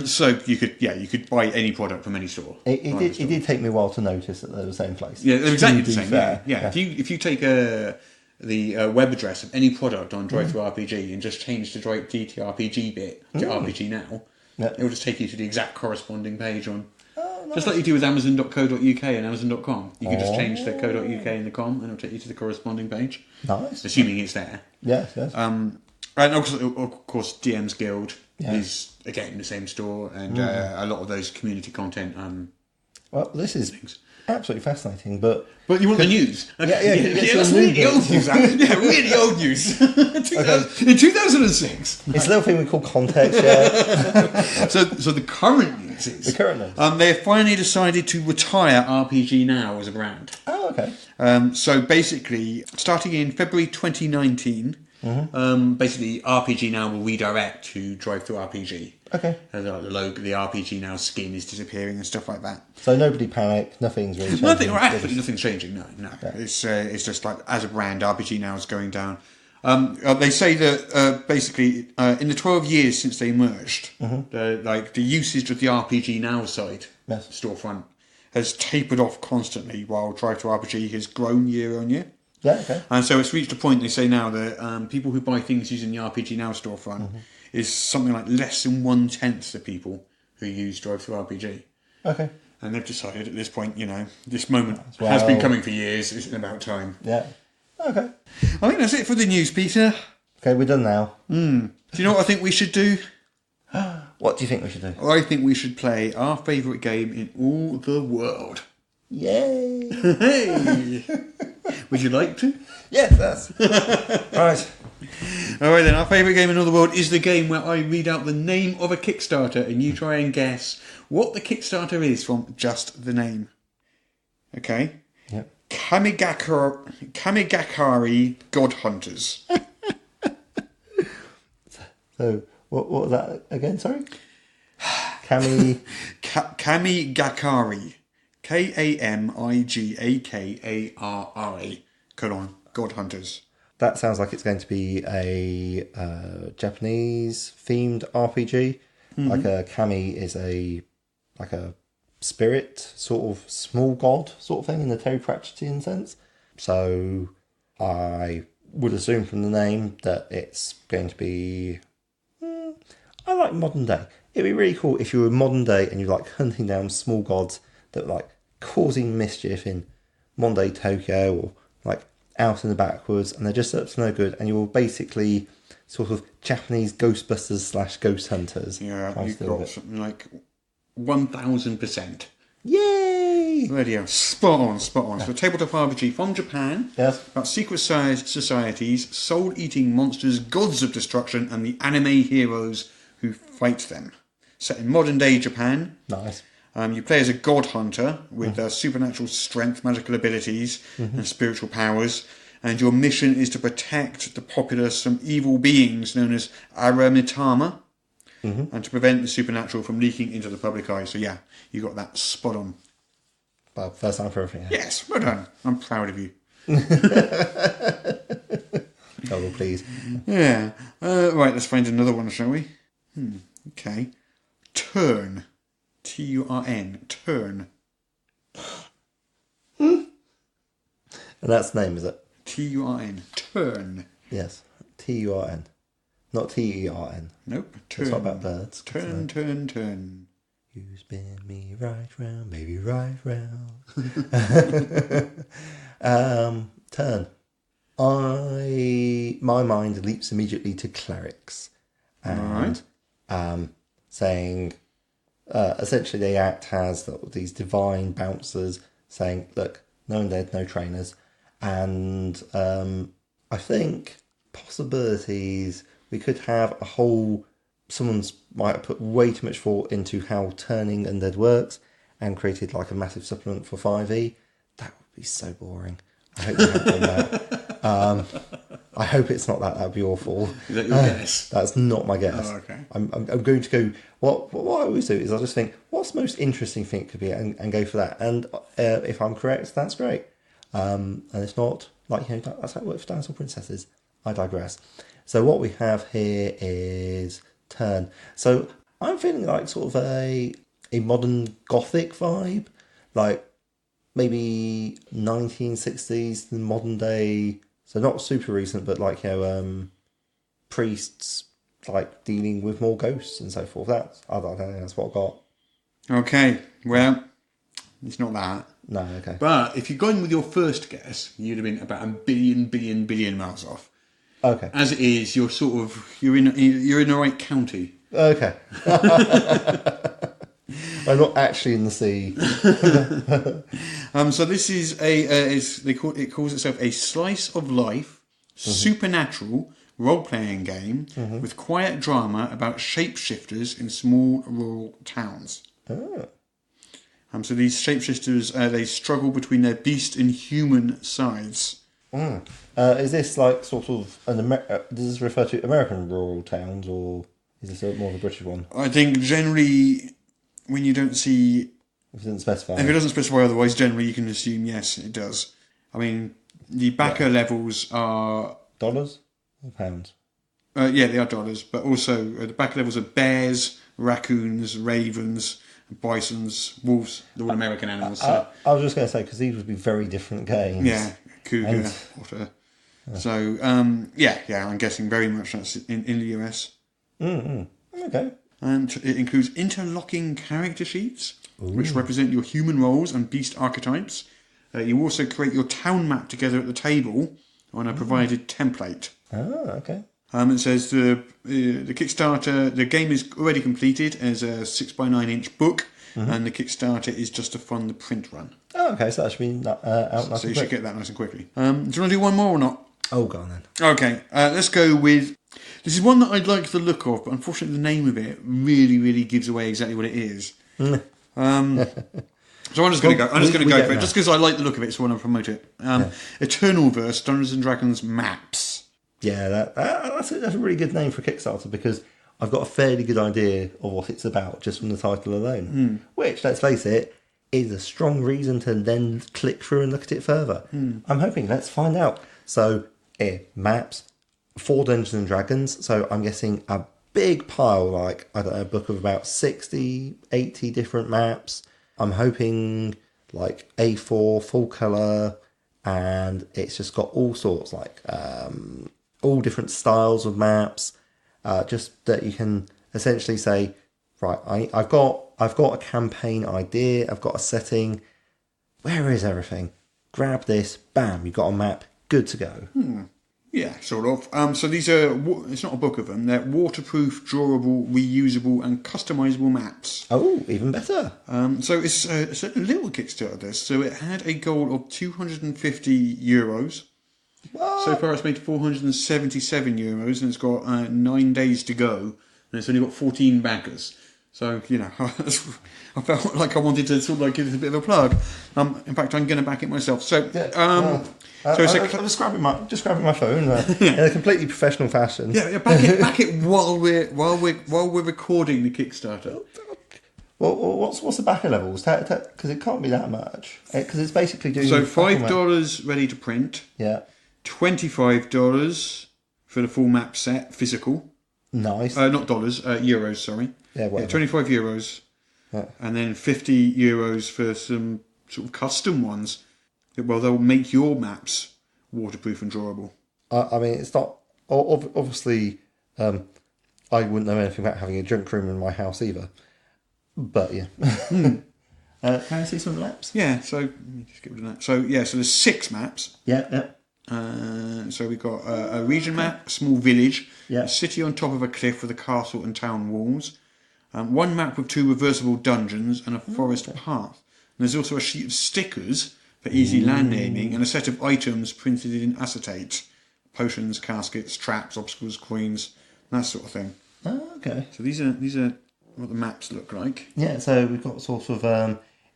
So you could buy any product from any store. It did take me a while to notice that they're the same place. Yeah, they're exactly the same. Fair. Yeah. If you take the web address of any product on Drive-Thru RPG and just change the DTRPG bit to RPG Now, it will just take you to the exact corresponding page on. Nice. Just like you do with Amazon.co.uk and Amazon.com. You can just change the .co.uk and the com and it'll take you to the corresponding page. Nice. Assuming it's there. Yes. And of course DM's Guild is again the same store, and a lot of those community content. Well, this is absolutely fascinating, but you want the news? Yeah, that's really old news. Yeah, really old news. In 2006. It's a little thing we call context. Yeah. So the current news is the current news. They have finally decided to retire RPG Now as a brand. Oh, okay. So basically, starting in February 2019. Basically, RPG Now will redirect to Drive-Thru RPG. Okay. And the logo, the RPG Now skin is disappearing and stuff like that. So nobody panic. Nothing's really changing. Nothing's changing. No. Yeah. It's just like as a brand, RPG Now is going down. They say that basically in the 12 years since they merged, the usage of the RPG Now site storefront has tapered off constantly, while Drive-Thru RPG has grown year on year. Yeah, okay. And so it's reached a point, they say now, that people who buy things using the RPG Now storefront is something like less than 1/10 the people who use Drive-Thru RPG. Okay. And they've decided at this point, this moment has been coming for years, it's about time. Yeah. Okay. I think that's it for the news, Peter. Okay, we're done now. Do you know what I think we should do? What do you think we should do? I think we should play our favourite game in all the world. Yay! Hey! Would you like to? Yes, that's... Right. Alright then, our favourite game in all the world is the game where I read out the name of a Kickstarter and you try and guess what the Kickstarter is from just the name. Okay? Yep. Kamigakari God Hunters. So, what was that again, sorry? Kamigakari. Kamigakari. God Hunters. That sounds like it's going to be a Japanese-themed RPG. Like a kami is a spirit, sort of small god sort of thing in the Terry Pratchettian sense. So I would assume from the name that it's going to be... I like modern day. It'd be really cool if you were modern day and you like hunting down small gods that were like causing mischief in modern day Tokyo or like out in the backwoods, and they're just up to no good, and you're basically sort of Japanese Ghostbusters / Ghost Hunters. Yeah, you've got something like 1000%. Yay! Radio. Spot on. So a tabletop RPG from Japan. Yes. About secret societies, soul-eating monsters, gods of destruction, and the anime heroes who fight them. Set in modern-day Japan. Nice. You play as a god hunter with supernatural strength, magical abilities, and spiritual powers. And your mission is to protect the populace from evil beings known as Aramitama. And to prevent the supernatural from leaking into the public eye. So yeah, you got that spot on. Well, first time for everything. Yes, well done. I'm proud of you. Oh, please. Yeah. Right, let's find another one, shall we? Okay. Turn. Turn. Turn. And that's the name, is it? Turn. Turn. Yes. Turn. Not Tern. Nope. Turn. It's not about birds. Turn. You spin me right round, baby, right round. Turn. My mind leaps immediately to clerics. And saying, essentially they act as these divine bouncers saying, look, no undead, no trainers. And I think possibilities, we could have a whole... Someone's might have put way too much thought into how turning undead works and created like a massive supplement for 5e. That would be so boring. I hope they haven't done that. I hope it's not that. That would be awful. Is that your guess? That's not my guess. Oh, okay. I'm going to go... What I always do is I just think, what's the most interesting thing it could be, and go for that. And if I'm correct, that's great. And if not, like, you know, that's how it works for Dinosaur Princesses. I digress. So what we have here is turn. So I'm feeling like sort of a modern Gothic vibe, like maybe 1960s, the modern day. So not super recent, but like, you know, priests like dealing with more ghosts and so forth. I don't think that's what I got. Okay, well, it's not that. No, okay. But if you'd gone with your first guess, you'd have been about a billion miles off. Okay. As it is, you're in the right county. Okay. I'm not actually in the sea. So this is it calls itself a slice of life, supernatural role-playing game with quiet drama about shapeshifters in small rural towns. Oh. So these shapeshifters they struggle between their beast and human sides. Is this like sort of does this refer to American rural towns, or is this more of a British one? I think generally, when you don't see... If it doesn't specify. If it doesn't specify otherwise, generally you can assume yes, it does. I mean, the backer levels are... Dollars or pounds? Yeah, they are dollars, but also the backer levels are bears, raccoons, ravens, bisons, wolves, the all American animals. So. I was just going to say, because these would be very different games. Yeah, cougar, otter. So, yeah, I'm guessing very much that's in the US. Okay. And it includes interlocking character sheets, which represent your human roles and beast archetypes. You also create your town map together at the table, on a provided template. Oh, okay. It says the Kickstarter, the game is already completed as a 6x9 inch book, and the Kickstarter is just to fund the print run. Oh, okay, so that should be out nice. So you should get that nice and quickly. Do you want to do one more or not? Oh, go on then. Okay, let's go with... This is one that I'd like the look of, but unfortunately the name of it really, really gives away exactly what it is. So I'm just going to go. I'm just going to go for it, just because I like the look of it, so I want to promote it. Eternalverse Dungeons and Dragons Maps. Yeah, that's a really good name for Kickstarter, because I've got a fairly good idea of what it's about just from the title alone. Which, let's face it, is a strong reason to then click through and look at it further. I'm hoping. Let's find out. So, maps for Dungeons and Dragons. So I'm guessing a big pile, like, I don't know, a book of about 60, 80 different maps. I'm hoping like A4, full colour, and it's just got all sorts, like all different styles of maps. Just that you can essentially say, right, I've got a campaign idea, I've got a setting. Where is everything? Grab this, bam, you've got a map, good to go. Yeah, sort of. So these are, it's not a book of them, they're waterproof, drawable, reusable and customisable maps. Oh, even better. So it's a little Kickstarter. So it had a goal of €250. What? So far it's made €477 and it's got 9 days to go. And it's only got 14 backers. So, you know, I felt like I wanted to sort of like give it a bit of a plug. In fact, I'm going to back it myself. So, I'm just grabbing my phone in a completely professional fashion. Yeah, back it while we're recording the Kickstarter. Well, what's the backer levels? Because it can't be that much. Because it's basically doing. So $5 ready to print. Yeah. $25 for the full map set, physical. Nice. Not dollars, euros. Sorry. Yeah, whatever. €25. Yeah. And then €50 for some sort of custom ones. Well, they'll make your maps waterproof and drawable. I mean, it's not... Obviously, I wouldn't know anything about having a junk room in my house either. But, yeah. Can I see some maps? Yeah, so... Let me just get rid of that. So, yeah, so there's 6 maps. Yeah. So we've got a region map, a small village, Yeah. a city on top of a cliff with a castle and town walls, one map with 2 reversible dungeons and a forest path. And there's also a sheet of stickers for easy land naming and a set of items printed in acetate. Potions, caskets, traps, obstacles, coins, that sort of thing. Oh, okay. So these are what the maps look like. Yeah, so we've got sort of...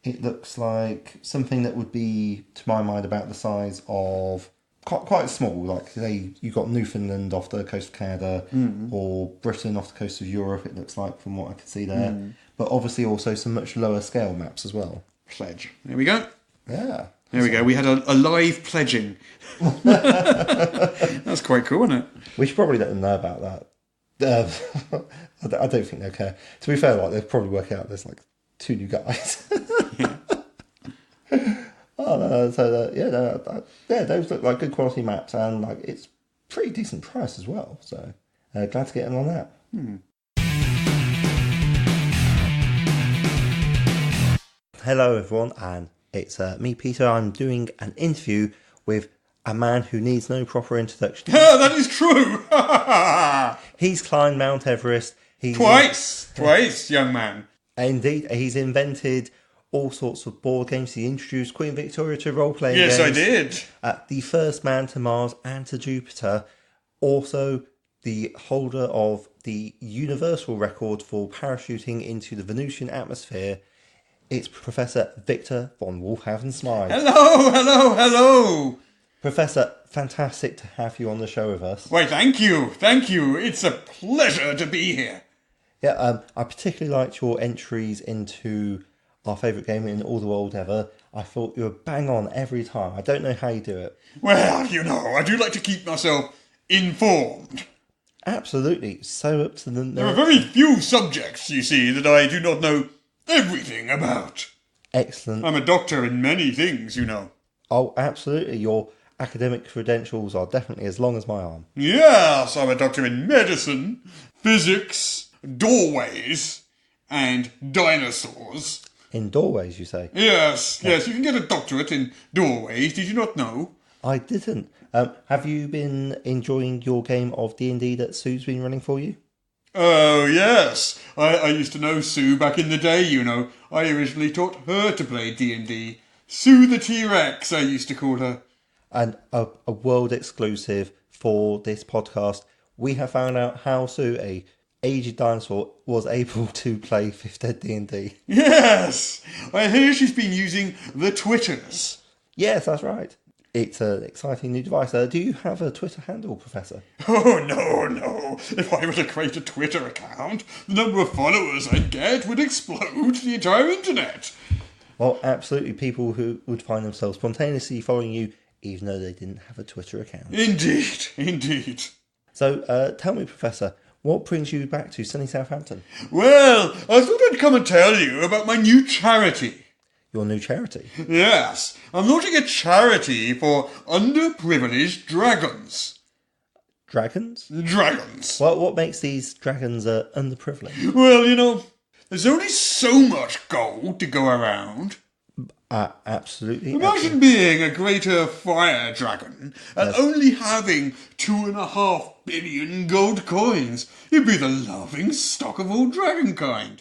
it looks like something that would be, to my mind, about the size of... Quite small, like say you got Newfoundland off the coast of Canada or Britain off the coast of Europe, it looks like, from what I can see there. But obviously also some much lower scale maps as well. Pledge. There we go. Yeah. There we go. We had a live pledging. That's quite cool, isn't it? We should probably let them know about that. I don't think they'll care. To be fair, like they'll probably work out there's like 2 new guys. Yeah. Oh, no, so those look like good quality maps, and like it's pretty decent price as well. So glad to get in on that. Hello, everyone, and it's me, Peter. I'm doing an interview with a man who needs no proper introduction. That is true. He's climbed Mount Everest. Twice, young man. Indeed, he's invented all sorts of board games. He introduced Queen Victoria to role-playing games. Yes, I did. The first man to Mars and to Jupiter. Also, the holder of the universal record for parachuting into the Venusian atmosphere. It's Professor Victor von Wolfhausen-Smythe. Hello. Professor, fantastic to have you on the show with us. Why, thank you. It's a pleasure to be here. Yeah, I particularly liked your entries into our favourite game in all the world ever. I thought you were bang on every time. I don't know how you do it. Well, you know, I do like to keep myself informed. Absolutely. So up to the... There are very few subjects, you see, that I do not know everything about. Excellent. I'm a doctor in many things, you know. Oh, absolutely. Your academic credentials are definitely as long as my arm. Yes, I'm a doctor in medicine, physics, doorways, and dinosaurs. In doorways, you say? Yes, you can get a doctorate in doorways. Did you not know? I didn't. Have you been enjoying your game of D&D that Sue's been running for you? Oh, yes. I used to know Sue back in the day, you know. I originally taught her to play D&D. Sue the T-Rex, I used to call her. And a world exclusive for this podcast, we have found out how Sue, a aged dinosaur, was able to play 5th Ed D&D. Yes! I hear she's been using the Twitters. Yes, that's right. It's an exciting new device. Do you have a Twitter handle, Professor? Oh, no. If I were to create a Twitter account, the number of followers I'd get would explode the entire internet. Well, absolutely. People who would find themselves spontaneously following you, even though they didn't have a Twitter account. Indeed. So, tell me, Professor, what brings you back to sunny Southampton? Well, I thought I'd come and tell you about my new charity. Your new charity? Yes, I'm launching a charity for underprivileged dragons. Dragons? Dragons. Well, what makes these dragons underprivileged? Well, you know, there's only so much gold to go around. Absolutely. Imagine being a greater fire dragon and only having 2.5 billion gold coins. You'd be the laughing stock of all dragonkind.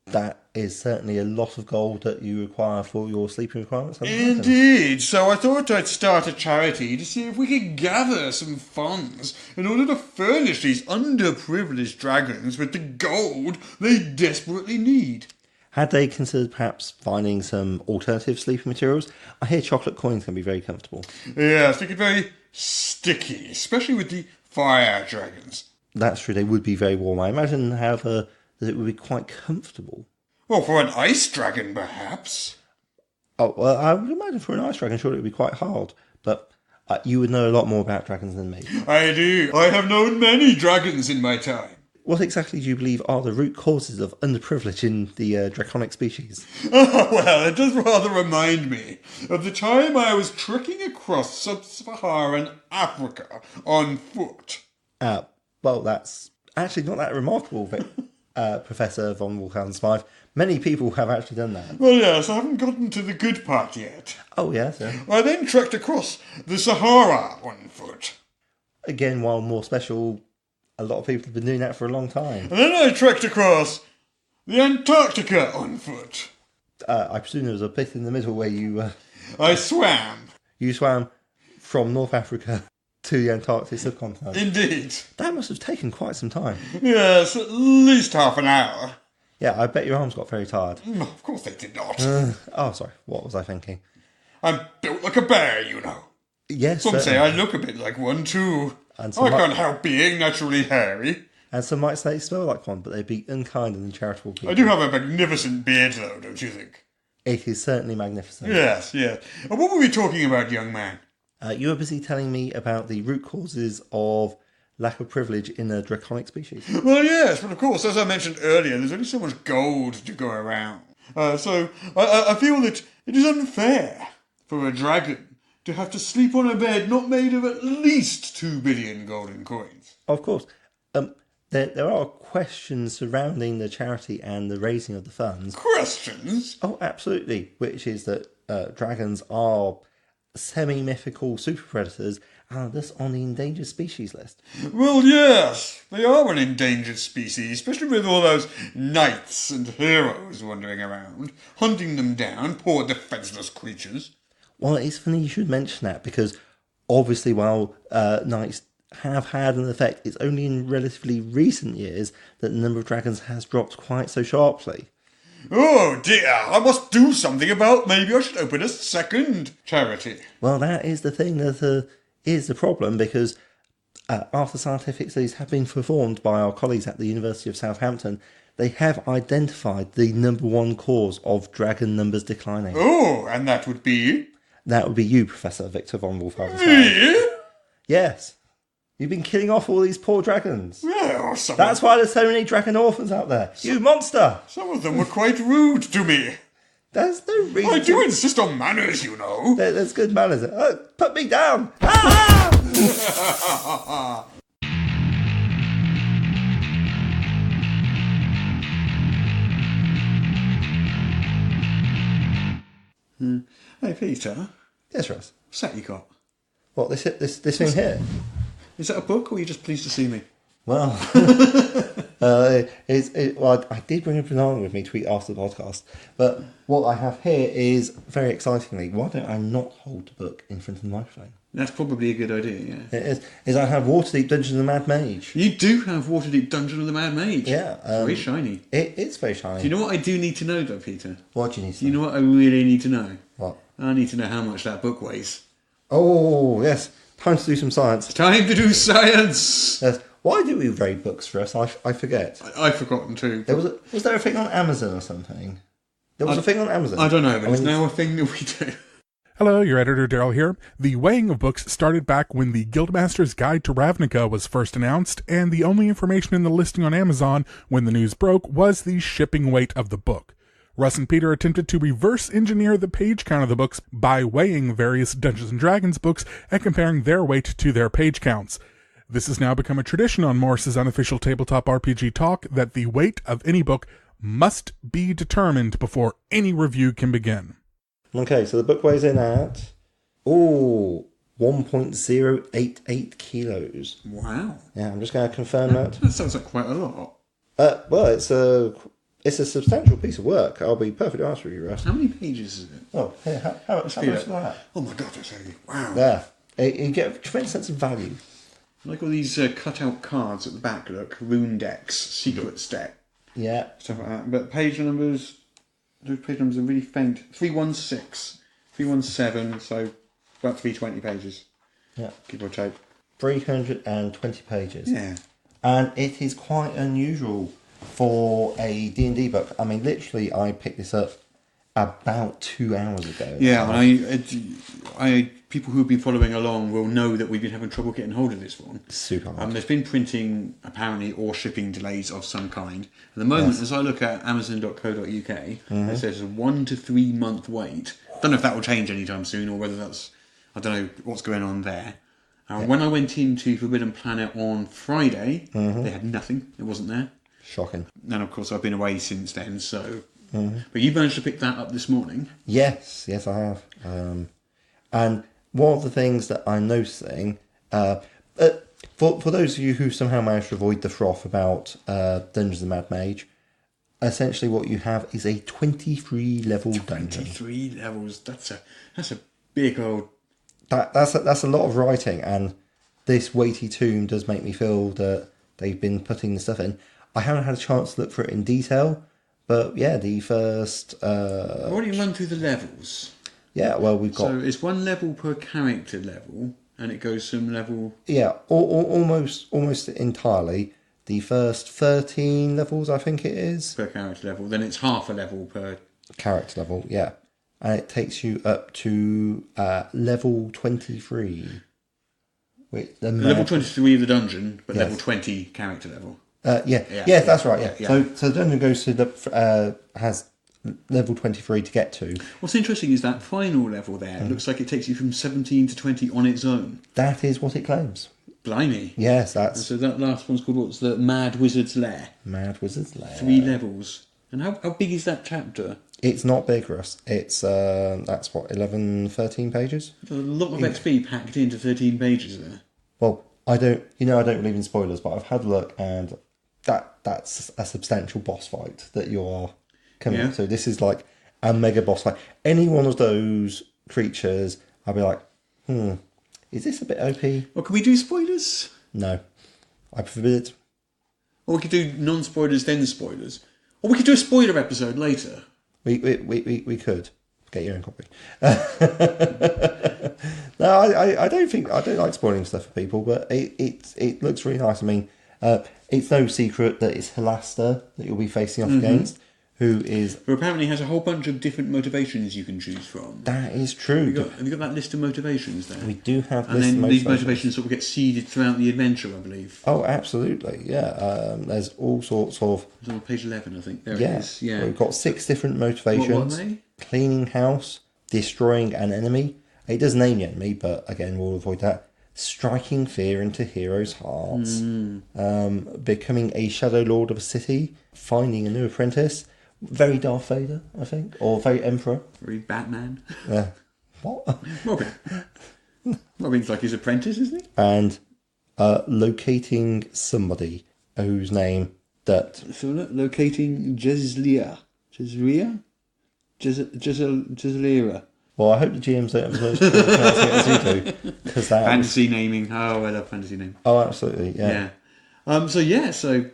That is certainly a lot of gold that you require for your sleeping requirements. Indeed. So I thought I'd start a charity to see if we could gather some funds in order to furnish these underprivileged dragons with the gold they desperately need. Had they considered perhaps finding some alternative sleeping materials? I hear chocolate coins can be very comfortable. Yes, they get very sticky, especially with the fire dragons. That's true, they would be very warm. I imagine, however, that it would be quite comfortable. Well, for an ice dragon, perhaps. Oh, well, I would imagine for an ice dragon, surely it would be quite hard. But you would know a lot more about dragons than me. I do. I have known many dragons in my time. What exactly do you believe are the root causes of underprivilege in the draconic species? Oh, well, it does rather remind me of the time I was trekking across sub-Saharan Africa on foot. Well, that's actually not that remarkable, Professor von Wolfhausen-Smythe. Many people have actually done that. Well, yes, I haven't gotten to the good part yet. Oh, yes, yeah. I then trekked across the Sahara on foot. Again, while more special, a lot of people have been doing that for a long time. And then I trekked across the Antarctica on foot. I presume there was a bit in the middle where you... I swam. You swam from North Africa to the Antarctic subcontinent. Indeed. That must have taken quite some time. Yes, at least half an hour. Yeah, I bet your arms got very tired. Of course they did not. Oh, sorry. What was I thinking? I'm built like a bear, you know. Yes, Some say I look a bit like one too. And I can't help being naturally hairy. And some might say smell like one, but they'd be unkind and uncharitable people. I do have a magnificent beard, though, don't you think? It is certainly magnificent. Yes. And what were we talking about, young man? You were busy telling me about the root causes of lack of privilege in the draconic species. Well, yes, but of course, as I mentioned earlier, there's only so much gold to go around. So I feel that it is unfair for a dragon to have to sleep on a bed not made of at least 2 billion golden coins. Of course. There are questions surrounding the charity and the raising of the funds. Questions? Oh, absolutely. Which is that dragons are semi-mythical super predators and are thus on the endangered species list. Well, yes, they are an endangered species, especially with all those knights and heroes wandering around, hunting them down, poor defenceless creatures. Well, it's funny you should mention that, because obviously while knights have had an effect, it's only in relatively recent years that the number of dragons has dropped quite so sharply. Oh dear, I must do something about. Maybe I should open a second charity. Well, that is the thing that is the problem, because after scientific studies have been performed by our colleagues at the University of Southampton, they have identified the number one cause of dragon numbers declining. Oh, and that would be? That would be you, Professor Victor von Wolfhausen. Me? Yes. You've been killing off all these poor dragons. Well, That's why there's so many dragon orphans out there. You monster! Some of them were quite rude to me. There's no reason. I do insist on manners, you know. There's good manners. Put me down! Ah! Hey, Peter. Yes, Ross. What's that you got? What, this thing here? Is that a book, or are you just pleased to see me? Well, I did bring a banana with me to eat after the podcast, but what I have here is, very excitingly, why don't I not hold the book in front of the microphone? That's probably a good idea, yeah. It is I have Waterdeep Dungeons of the Mad Mage. You do have Waterdeep Dungeon of the Mad Mage. Yeah. It's very shiny. It's very shiny. Do you know what I do need to know, though, Peter? What do you need to know? You know what I really need to know? What? I need to know how much that book weighs. Oh, yes. Time to do some science. Time to do science! Yes. Why do we rate books for us? I forget. I've forgotten too. Was there a thing on Amazon or something? There was a thing on Amazon. I don't know, but it's now a thing that we do. Hello, your editor Daryl here. The weighing of books started back when the Guildmaster's Guide to Ravnica was first announced, and the only information in the listing on Amazon when the news broke was the shipping weight of the book. Russ and Peter attempted to reverse engineer the page count of the books by weighing various Dungeons & Dragons books and comparing their weight to their page counts. This has now become a tradition on Morris's unofficial tabletop RPG talk that the weight of any book must be determined before any review can begin. Okay, so the book weighs in at 1.088 kilos. Wow. Yeah, I'm just going to confirm that. That sounds like quite a lot. Well, it's a substantial piece of work. I'll be perfectly honest with you, Russ. How many pages is it? Oh, here, how much is that? Oh my god, that's heavy. Wow. There. You get a tremendous sense of value. Like all these cut-out cards at the back, look. Rune decks, secrets deck. Yeah. Stuff like that. But those page numbers are really faint. 316, 317, so about 320 pages. Yeah. Give or take. 320 pages. Yeah. And it is quite unusual for a D&D book. I mean, literally, I picked this up about 2 hours ago. Yeah, I people who have been following along will know that we've been having trouble getting hold of this one. Super hard. There's been printing, apparently, or shipping delays of some kind. At the moment, as I look at amazon.co.uk, it says a 1 to 3 month wait. Don't know if that will change anytime soon, or whether that's, I don't know what's going on there. When I went into Forbidden Planet on Friday, they had nothing. It wasn't there. Shocking. And of course, I've been away since then, so... But you managed to pick that up this morning. Yes, I have. And one of the things that I'm noticing, for those of you who somehow managed to avoid the froth about Dungeons & Mad Mage, essentially what you have is a 23 level dungeon. 23 levels. That's a big old... That's a lot of writing, and this weighty tome does make me feel that they've been putting the stuff in. I haven't had a chance to look for it in detail, but yeah, the first... I've already run through the levels. Yeah, well, we've got... So it's one level per character level, and it goes from level... Yeah, almost entirely. The first 13 levels, I think it is. Per character level. Then it's half a level per... Character level, yeah. And it takes you up to level 23. Level 23 of the dungeon, but yes. level 20 character level. Yeah, that's right. Yeah. Yeah. So the dungeon goes to has level 23 to get to. What's interesting is that final level there looks like it takes you from 17 to 20 on its own. That is what it claims. Blimey. Yes, that's... So that last one's called, what's the Mad Wizard's Lair? Mad Wizard's Lair. 3 levels. And how big is that chapter? It's not big, Russ. It's, that's what, 11, 13 pages? There's a lot of XP packed into 13 pages there. Well, I don't believe in spoilers, but I've had a look, and that's a substantial boss fight that you are coming up to. This is like a mega boss fight. Any one of those creatures, I'll be like, is this a bit OP? Well, can we do spoilers? No. I forbid. Or we could do non-spoilers, then spoilers. Or we could do a spoiler episode later. We could. Get your own copy. No, I don't like spoiling stuff for people, but it looks really nice. I mean, it's no secret that it's Halaster that you'll be facing off against, who apparently has a whole bunch of different motivations you can choose from. That is true. Have you got that list of motivations there? We do have and then these motivations sort of get seeded throughout the adventure, I believe. Oh, absolutely, yeah. There's all sorts of... It's on page 11, I think. There it is. Yeah. We've got 6 different motivations. What are they? Cleaning house, destroying an enemy. It does name the enemy, but again, we'll avoid that. Striking fear into heroes' hearts. Becoming a Shadow Lord of a city. Finding a new apprentice. Very Darth Vader, I think. Or very Emperor. Very Batman. What? Okay. Well, he's like his apprentice, isn't he? And locating somebody whose name that... So locating Jezlia. Jezlira. Well, I hope the GMs don't have as much trouble pronouncing it as you do. Fantasy naming. Oh, I love fantasy naming. Oh, absolutely, yeah. So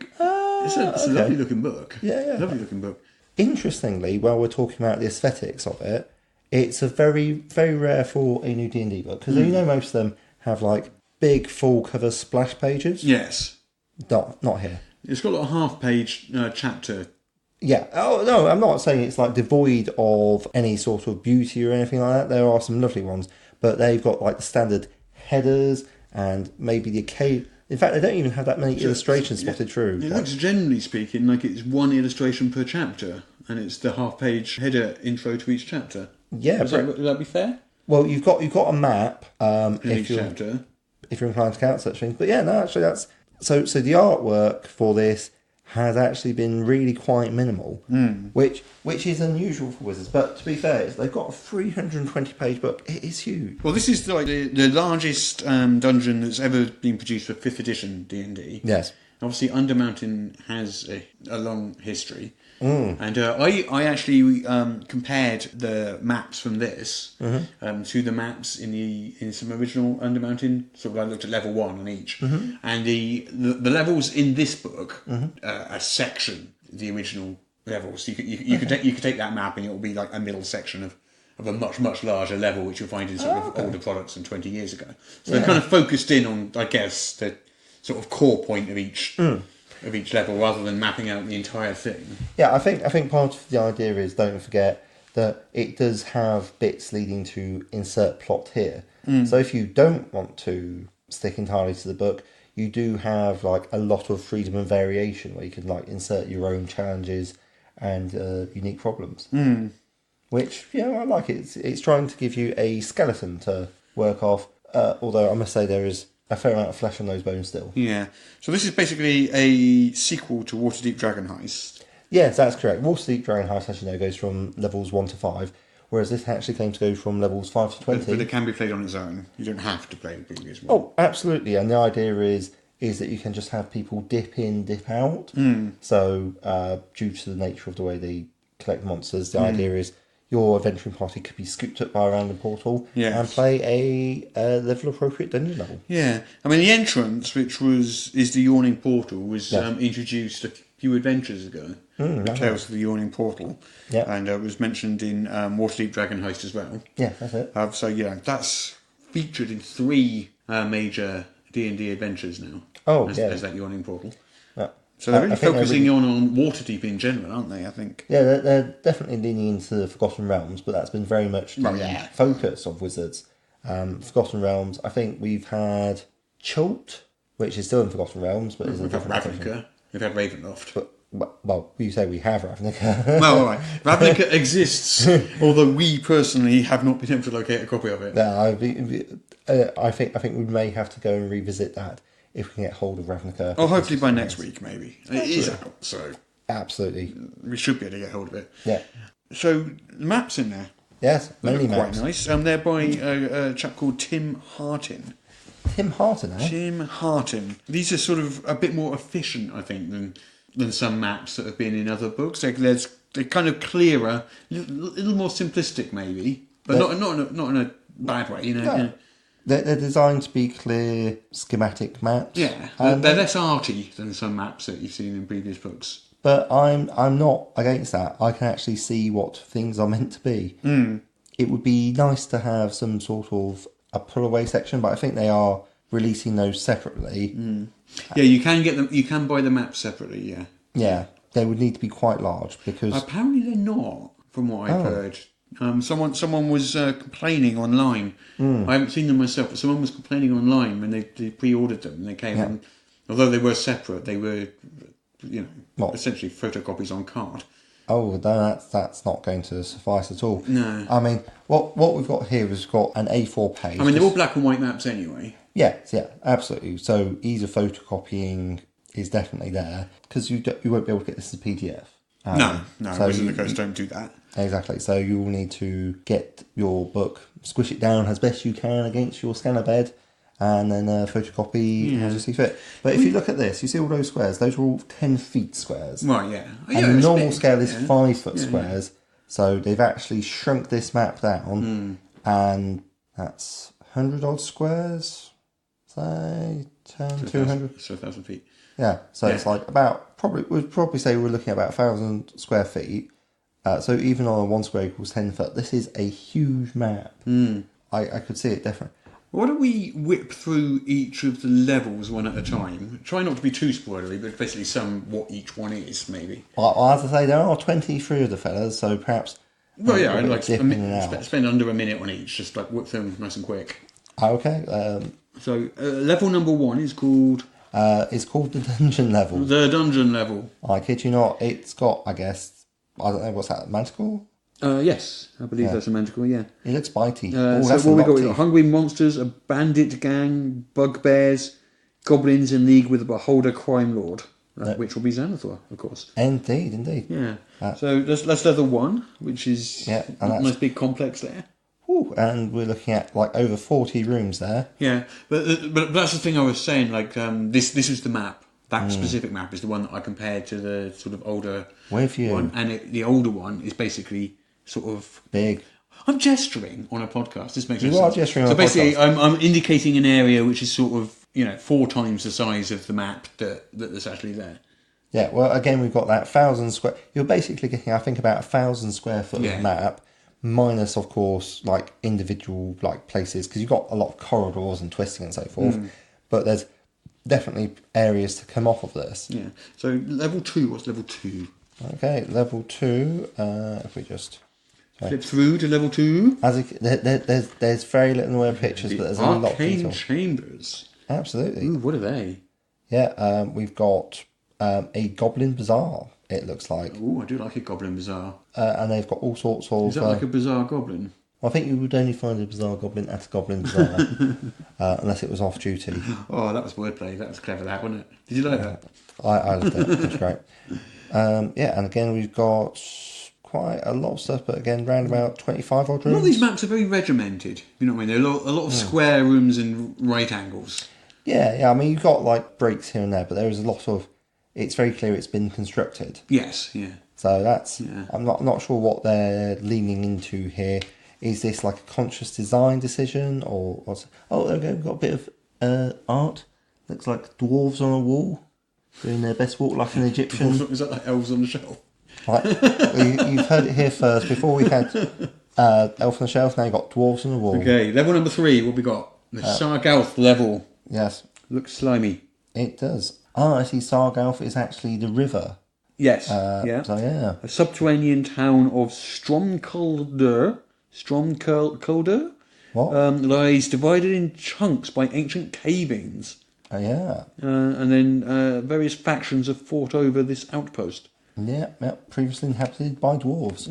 it's a lovely looking book. Yeah. Lovely looking book. Interestingly, while we're talking about the aesthetics of it, it's a very, very rare for a new D&D book. Because most of them have like big full cover splash pages. Yes. Not here. It's got a half-page chapter. Yeah. Oh, no, I'm not saying it's like devoid of any sort of beauty or anything like that. There are some lovely ones. But they've got like the standard headers and maybe the occasion... In fact, they don't even have that many illustrations spotted through. It looks, generally speaking, like it's one illustration per chapter. And it's the half-page header intro to each chapter. Yeah. Would that be fair? Well, you've got a map Each chapter. If you're inclined to count such things. But yeah, no, actually that's... So the artwork for this has actually been really quite minimal, which is unusual for Wizards. But to be fair, they've got a 320-page book. It is huge. Well, this is like the largest dungeon that's ever been produced for 5th edition D&D. Yes. Obviously, Undermountain has a long history. And I actually compared the maps from this to the maps in some original Undermountain. So I looked at level 1 on each, and the levels in this book are section the original levels. You could take that map and it will be like a middle section of a much larger level, which you'll find in sort of older products than 20 years ago. So they're kind of focused in on, I guess, the sort of core point of each. Of each level, rather than mapping out the entire thing. Yeah, I think part of the idea is, don't forget that it does have bits leading to insert plot here. So if you don't want to stick entirely to the book, you do have like a lot of freedom and variation where you can like insert your own challenges and unique problems. Which, I like it. It's trying to give you a skeleton to work off, although I must say there is a fair amount of flesh on those bones still. Yeah. So this is basically a sequel to Waterdeep Dragon Heist. Yes, that's correct. Waterdeep Dragon Heist, as you know, goes from levels 1 to 5, whereas this actually claims to go from levels 5 to 20. But it can be played on its own. You don't have to play the previous one. Oh, absolutely. And the idea is that you can just have people dip in, dip out. So, due to the nature of the way they collect monsters, the idea is your adventuring party could be scooped up by a random portal and play a level appropriate dungeon level. Yeah, I mean the entrance, which is the Yawning Portal, was introduced a few adventures ago. Tales of the Yawning Portal, and it was mentioned in Waterdeep Dragon Heist as well. Yeah, that's it. So that's featured in 3 major D&D adventures now. As that Yawning Portal. So they're really focusing on Waterdeep in general, aren't they, I think? Yeah, they're definitely leaning into the Forgotten Realms, but that's been very much the focus of Wizards. Forgotten Realms, I think we've had Chult, which is still in Forgotten Realms, but is a different Ravnica. We've had Ravenloft. Well, you say we have Ravnica. Well, all right. Ravnica exists, although we personally have not been able to locate a copy of it. No, I think we may have to go and revisit that if we can get hold of Ravnica. Oh, hopefully by next week, maybe. It is out, so... Absolutely. We should be able to get hold of it. Yeah. So, the maps in there. Yes, many maps. Quite nice. They're by a chap called Tim Hartin. Tim Hartin, eh? Tim Hartin. These are sort of a bit more efficient, I think, than some maps that have been in other books. They're kind of clearer, a little more simplistic, maybe, but not in a bad way, No. They're designed to be clear schematic maps. Yeah, they're less arty than some maps that you've seen in previous books. But I'm not against that. I can actually see what things are meant to be. It would be nice to have some sort of a pull-away section, but I think they are releasing those separately. Yeah, you can get them. You can buy the maps separately. Yeah. Yeah, they would need to be quite large because apparently they're not, from what I've heard. Someone was complaining online. I haven't seen them myself, but someone was complaining online when they pre-ordered them. And they came in, although they were separate, they were, essentially photocopies on card. Oh, that's not going to suffice at all. No. I mean, what we've got here is we've got an A4 page. I mean, they're all black and white maps anyway. Yeah, absolutely. So ease of photocopying is definitely there because you won't be able to get this as a PDF. No, so Wizard of the Coast don't do that. Exactly. So you will need to get your book, squish it down as best you can against your scanner bed, and then photocopy as you see fit. But if you look at this, you see all those squares. Those are all 10 feet squares. Right, yeah. And the normal scale is 5 foot squares. So they've actually shrunk this map down, and that's 100 odd squares, say 10, 200. So 1,000 feet. Yeah, so it's like we'd probably say we're looking at about 1,000 square feet. So even on a 1 square equals 10 foot, this is a huge map. I could see it definitely. Why don't we whip through each of the levels one at a time? Try not to be too spoilery, but basically what each one is, maybe. Well, as I say, there are 23 of the fellas, so perhaps... Well, yeah, I'd like to spend under a minute on each, just like whip them nice and quick. Okay. So, level number 1 is called... it's called the dungeon level. The dungeon level. I kid you not, it's got, I guess, I don't know, what's that, magical? Yes, I believe that's a magical, yeah. It looks bitey. So what we got hungry monsters, a bandit gang, bugbears, goblins in league with a beholder crime lord, which will be Xanathar, of course. Indeed. Yeah. So that's level 1, which is a nice big complex there. Ooh, and we're looking at like over 40 rooms there. Yeah, but that's the thing I was saying. Like this is the map. That specific map is the one that I compared to the sort of older one, and the older one is basically sort of big. I'm gesturing on a podcast. This makes sense. You are gesturing on a podcast. So basically, I'm indicating an area which is sort of 4 times the size of the map that's actually there. Yeah. Well, again, we've got that 1,000 square. You're basically getting, I think, about 1,000 square foot of map. Minus, of course, like individual like places, because you've got a lot of corridors and twisting and so forth. But there's definitely areas to come off of this. Yeah. So level 2. What's level 2? Okay, level 2. If we just flip through to level 2. There's very little in the way of pictures, but there's a lot of detail. Arcane chambers. Absolutely. Ooh, what are they? Yeah. We've got a goblin bazaar. It looks like. Oh, I do like a goblin bazaar. And they've got all sorts of... Is that like a bizarre goblin? I think you would only find a bizarre goblin at a goblin bazaar, unless it was off duty. Oh, that was wordplay. That was clever, that, wasn't it? Did you like that? I loved it. It was great. And again, we've got quite a lot of stuff, but again, round about 25 odd rooms. A lot of these maps are very regimented. You know what I mean? There are a lot of square rooms and right angles. Yeah. I mean, you've got like breaks here and there, but there is a lot of... It's very clear it's been constructed. Yes, yeah. So that's... Yeah. I'm not sure what they're leaning into here. Is this like a conscious design decision or what's... Oh, there we go. We've got a bit of art. Looks like dwarves on a wall doing their best walk like an Egyptian. Is that like elves on the shelf? Right. You've heard it here first. Before we had elf on the shelf, now you've got dwarves on the wall. Okay, level number 3. What we got? The Sargalth level. Yes. Looks slimy. It does. I see Sargalth is actually the river. Yes. Yeah. So, yeah. A subterranean town of Stromkolder lies divided in chunks by ancient cavings. Yeah. And then various factions have fought over this outpost. Yeah. Previously inhabited by dwarves.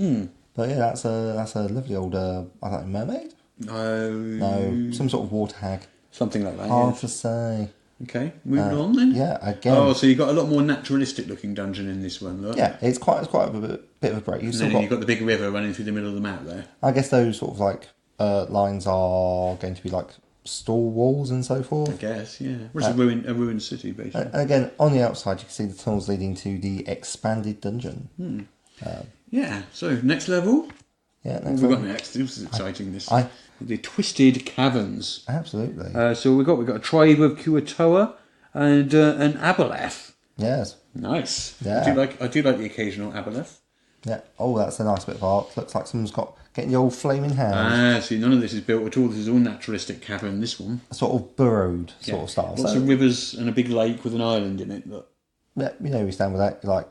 But yeah, that's a lovely old, I don't know, mermaid? No, some sort of water hag. Something like that. Hard to say. Okay, moving on then. Yeah, again. Oh, so you've got a lot more naturalistic looking dungeon in this one, look. Yeah, it's quite a bit of a break. You've got the big river running through the middle of the map there. I guess those sort of like lines are going to be like store walls and so forth. I guess, yeah. Which is a ruined city, basically. Again, on the outside, you can see the tunnels leading to the expanded dungeon. Yeah. So next level. Yeah. What have we got next? This is exciting. The Twisted Caverns. Absolutely. So we've got a tribe of Kuatoa and an Aboleth. Yes. Nice. Yeah. I do like the occasional Aboleth. Yeah. Oh, that's a nice bit of art. Looks like someone's getting the old flaming hand. See, none of this is built at all. This is all naturalistic cavern. This one. Sort of burrowed sort of style. Lots of rivers and a big lake with an island in it. Look. Yeah, we stand with that. Like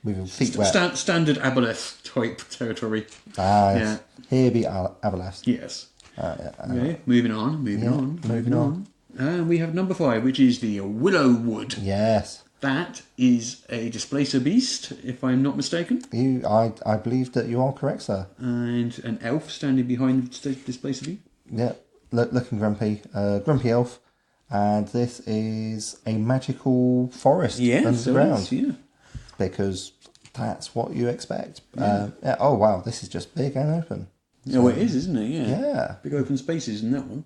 with your feet wet. Standard Aboleth type territory. Yes. Here be Aboleth. Yes. Okay, moving on. And we have number 5, which is the Willow Wood. Yes. That is a displacer beast, if I'm not mistaken. I believe that you are correct, sir. And an elf standing behind the displacer beast. Yeah, looking grumpy. Grumpy elf. And this is a magical forest underground. Yeah. Because that's what you expect. Oh wow, this is just big and open. So, it is, isn't it? Yeah. Yeah. Big open spaces in that one.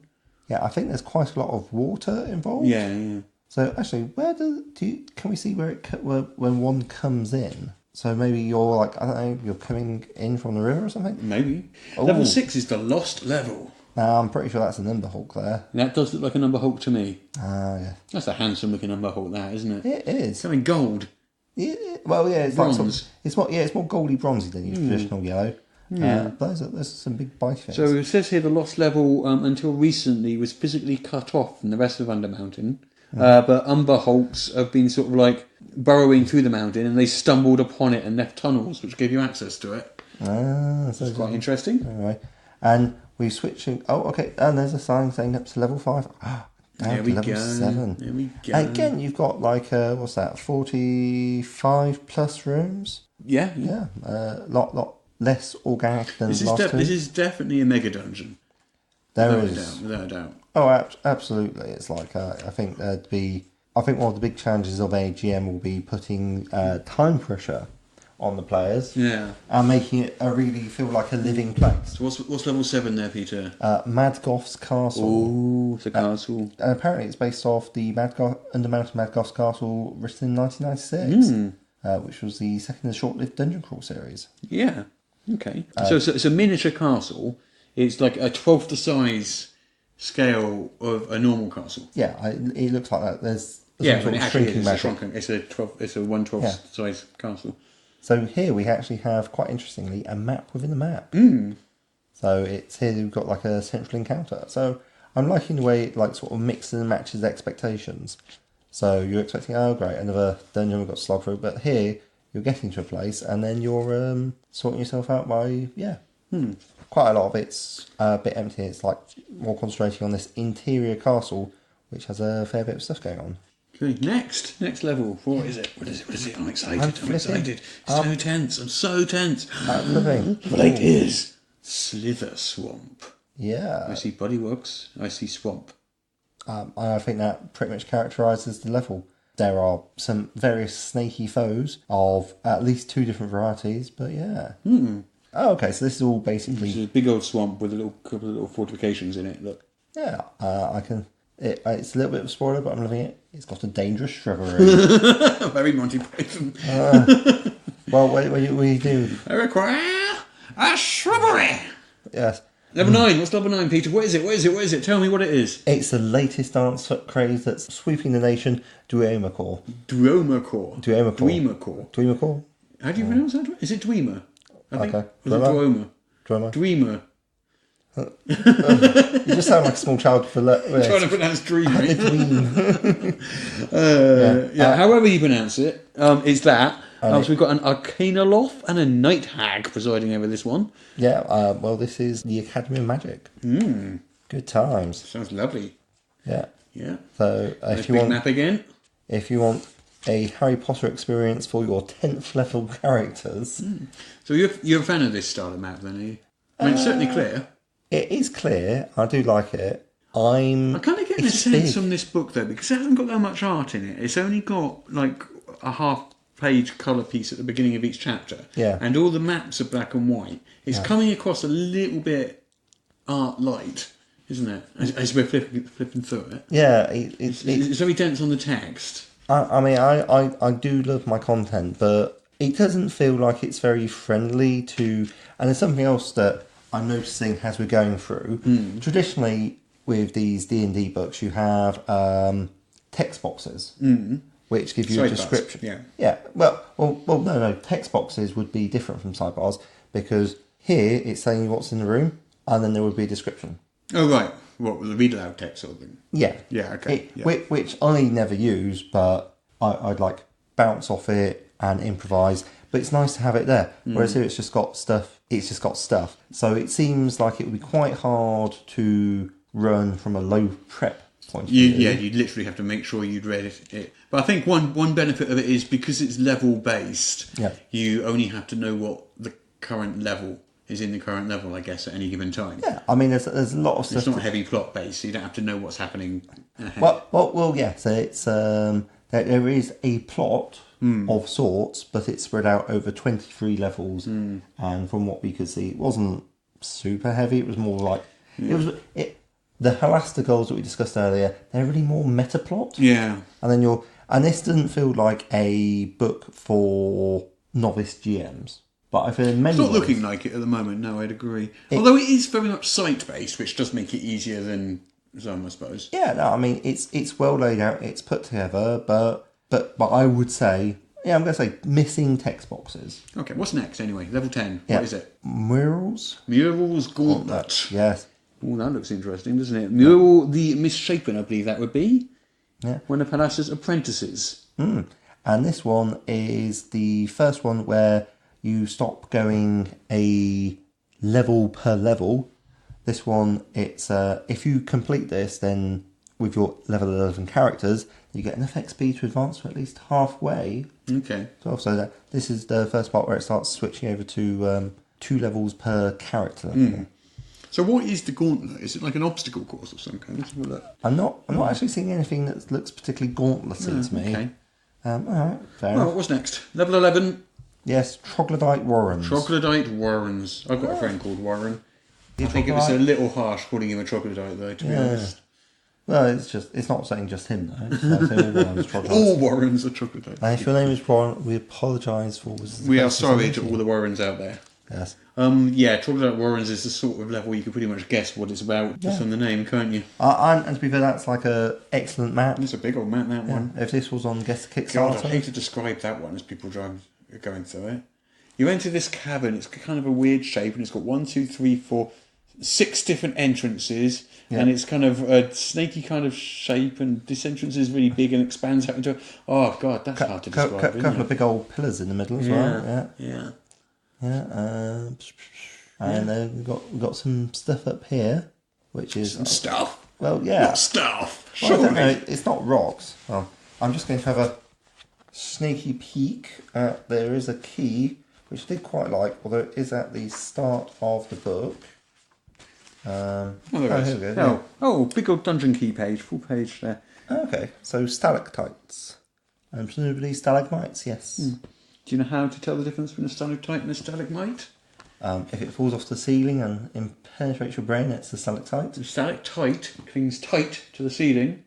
Yeah, I think there's quite a lot of water involved. Yeah. So actually, where can we see where when one comes in? So maybe you're like, I don't know, you're coming in from the river or something? Maybe. Oh. Level 6 is the lost level. Now, I'm pretty sure that's an Underhawk there. That does look like an Umberhawk to me. Ah, yeah. That's a handsome looking Umberhawk, that, isn't it? It is. It's something gold. Yeah, well, yeah, it's Bronze. like it's more goldy bronzy than your traditional yellow. Yeah. Those are some big bitey things. So it says here the lost level until recently was physically cut off from the rest of Undermountain. But Umberhawks have been sort of like burrowing through the mountain and they stumbled upon it and left tunnels which gave you access to it. So It's quite interesting. Anyway, and we're switching. Oh, okay. And there's a sign saying up to level 5. There we level go. 7. There we go. Again, you've got like what's that? 45 plus rooms. Yeah. Yeah, lot less organic than This last two. is definitely a mega dungeon. Without a doubt. Oh, absolutely. It's like I think one of the big challenges of a GM will be putting time pressure on the players. Yeah. And making it really feel like a living place. So what's level 7 there, Peter? Madgoth's Castle. Oh, it's a castle. And apparently it's based off the Undermountain Madgoth's Castle written in 1996, which was the second in the short-lived Dungeon Crawl series. Yeah. Okay. So it's a miniature castle. It's like a 12th the size scale of a normal castle. Yeah, it looks like that. There's Yeah, some sort but it of actually shrinking is magic. It's a 1/12 size castle. So here we actually have, quite interestingly, a map within a map. So it's here we've got like a central encounter. So I'm liking the way it like sort of mixes and matches expectations. So you're expecting, oh great, another dungeon we've got to slog through, but here you're getting to a place and then you're sorting yourself out by quite a lot of it's a bit empty. It's like more concentrating on this interior castle, which has a fair bit of stuff going on. Okay, next level. What is it? What is it? I'm excited. I'm excited. So tense. I'm so tense. But it is Slither Swamp. Yeah. I see bodyworks. I see swamp. I think that pretty much characterises the level. There are some various snaky foes of at least 2 different varieties, but yeah. Oh, okay, so this is all basically... It's a big old swamp with a couple of little fortifications in it, look. Yeah, I can... It's a little bit of a spoiler, but I'm loving it. It's got a dangerous shrubbery. Very Monty Python. Well, what do you do? I require a shrubbery. Yes. Level 9. What's level 9, Peter? What is it? Tell me what it is. It's the latest dance craze that's sweeping the nation, Dwemercore. Dwemercore. How do you pronounce that? Is it Dwemer? I think. Okay. Or is it Dwemer? Dwemer. You just sound like a small child for Trying to pronounce dreamer. Dweem. However you pronounce it, it's that. So we've got an Arcanoloth and a Night Hag presiding over this one. Yeah, well, this is the Academy of Magic. Good times. Sounds lovely. Yeah. Yeah. So Nice big map again. If you want a Harry Potter experience for your 10th level characters. So you're a fan of this style of map then, are you? I mean, it's certainly clear. It is clear. I do like it. I'm kind of getting a sense from this book though, because it hasn't got that much art in it. It's only got like a half-page colour piece at the beginning of each chapter. Yeah. And all the maps are black and white. It's coming across a little bit art light, isn't it? As we're flipping through it. Yeah. It's very dense on the text. I mean, I do love my content, but it doesn't feel like it's very friendly to... And there's something else that I'm noticing as we're going through. Traditionally, with these D&D books, you have text boxes, which give you a description. Yeah. Well, no. Text boxes would be different from sidebars because here it's saying what's in the room, and then there would be a description. Oh, right. What, the read aloud text sort of thing? Yeah. Yeah, okay. Which I never use, but I'd like bounce off it and improvise. But it's nice to have it there. Whereas here it's just got stuff. So it seems like it would be quite hard to run from a low prep point of view. Yeah, you'd literally have to make sure you'd read it. But I think one benefit of it is because it's level based, you only have to know what the current level is in the current level, I guess, at any given time. Yeah, I mean, there's a lot of stuff. It's not heavy plot based, so you don't have to know what's happening ahead. Well, yeah. So it's There is a plot of sorts, but it's spread out over 23 levels, and from what we could see, it wasn't super heavy. It was more like the Halaster goals that we discussed earlier. They're really more meta plot. Yeah, and this doesn't feel like a book for novice GMs. But I feel in many it's not ways, looking like it at the moment. No, I'd agree. Although it is very much site based, which does make it easier than some, I suppose. Yeah, no, I mean it's well laid out. It's put together, but I would say, I'm going to say missing text boxes. Okay, what's next anyway? Level 10. Yeah. What is it? Murals Gauntlet. Yes. Oh, that looks interesting, doesn't it? Mural the Misshapen, I believe that would be. Yeah. One of Halaster's apprentices. And this one is the first one where you stop going a level per level. This one, it's if you complete this, then with your level 11 characters, you get enough XP to advance to at least halfway. Okay. So this is the first part where it starts switching over to 2 levels per character level. So what is the gauntlet? Is it like an obstacle course of some kind? I'm not actually seeing anything that looks particularly gauntletty to me. Okay. All right, fair Well, enough. what's next? Level 11. Yes, Troglodyte Warrens. Troglodyte Warrens. I've got a friend called Warren. I think it was a little harsh calling him a troglodyte, though, to be honest. Well, it's not saying just him, though. It's not saying all Warrens troglodytes. All Warrens are troglodytes. And if your name is Warren, we apologise for... We are sorry to all the Warrens out there. Yes. Yeah, Troglodyte Warrens is the sort of level you can pretty much guess what it's about just from the name, can't you? And to be fair, that's like a excellent map. It's a big old map, that one. If this was on Guess the Kickstarter... God, I hate to describe that one as people going through it. You enter this cavern, it's kind of a weird shape, and it's got 1, 2, 3, 4, 6 different entrances, and it's kind of a snaky kind of shape, and this entrance is really big and expands out into... Oh, God, that's hard to describe, A couple of big old pillars in the middle as well. Yeah. And then we've got some stuff up here, which is... Some stuff? Well, yeah. What stuff? Well, I don't Surely. know, it's not rocks. Well, I'm just going to have a sneaky peek. There is a key, which I did quite like, although it is at the start of the book. There here we it is. go. Oh, big old dungeon key page, full page there. Okay, so stalactites. And presumably stalagmites, yes. Do you know how to tell the difference between a stalactite and a stalagmite? If it falls off the ceiling and penetrates your brain, it's a stalactite. The stalactite clings tight to the ceiling.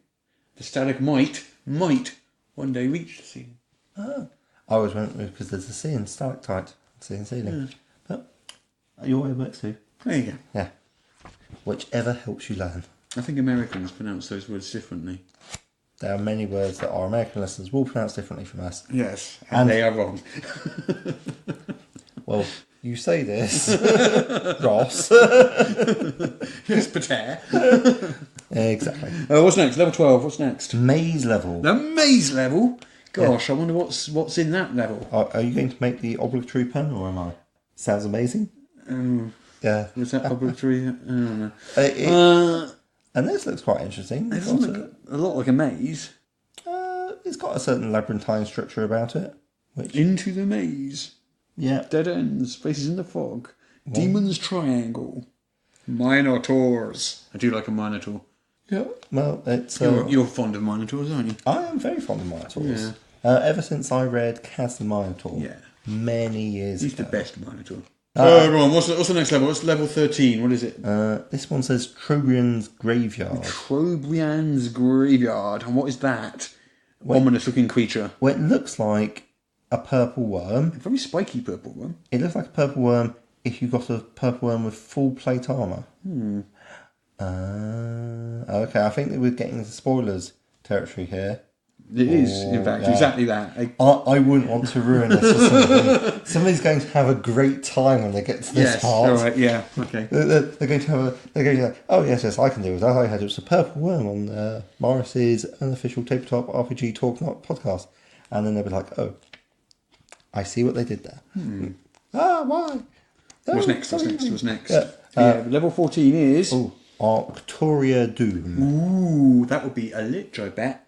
The stalagmite might one day reach the ceiling. I always went with because there's a C in stalactite, C in ceiling. But your way works too. There you go. Yeah. Whichever helps you learn. I think Americans pronounce those words differently. There are many words that our American listeners will pronounce differently from us. Yes, and they are wrong. Well, you say this, Ross. Yes, pater. Exactly. What's next? Level 12. What's next? Maze level. The maze level. Gosh, I wonder what's in that level. Are you going to make the obligatory pun, or am I? Sounds amazing. Yeah. Was that obligatory? I don't know. And this looks quite interesting. It doesn't look a lot like a maze. It's got a certain labyrinthine structure about it. Which, Into the maze. yeah. Dead ends. Faces in the fog. Demon's triangle. Minotaurs. I do like a minotaur. Yeah. Well, it's... You're fond of minotaurs, aren't you? I am very fond of Minotaurs. Yeah. Ever since I read Kaz the Minotaur. Yeah. Many years He's ago. the best minotaur. Go on. What's the next level? What's level 13? What is it? This one says Trobriand's Graveyard. Trobriand's Graveyard. And what is that? Ominous looking creature. Well, it looks like a purple worm. A very spiky purple one. It looks like a purple worm if you got a purple worm with full plate armour. Okay, I think that we're getting into spoilers territory here. It is, in fact, exactly that. I wouldn't want to ruin this for somebody. Somebody's going to have a great time when they get to this part. All right, yeah, okay. They're going to like, oh yes, I can deal with that. I had it was a purple worm on Morris's unofficial tabletop RPG Talk Not podcast, and then they'll be like, oh, I see what they did there. Why? What's next? Yeah. Level 14 is... Arctoria Doom. Ooh, that would be a lich, I bet.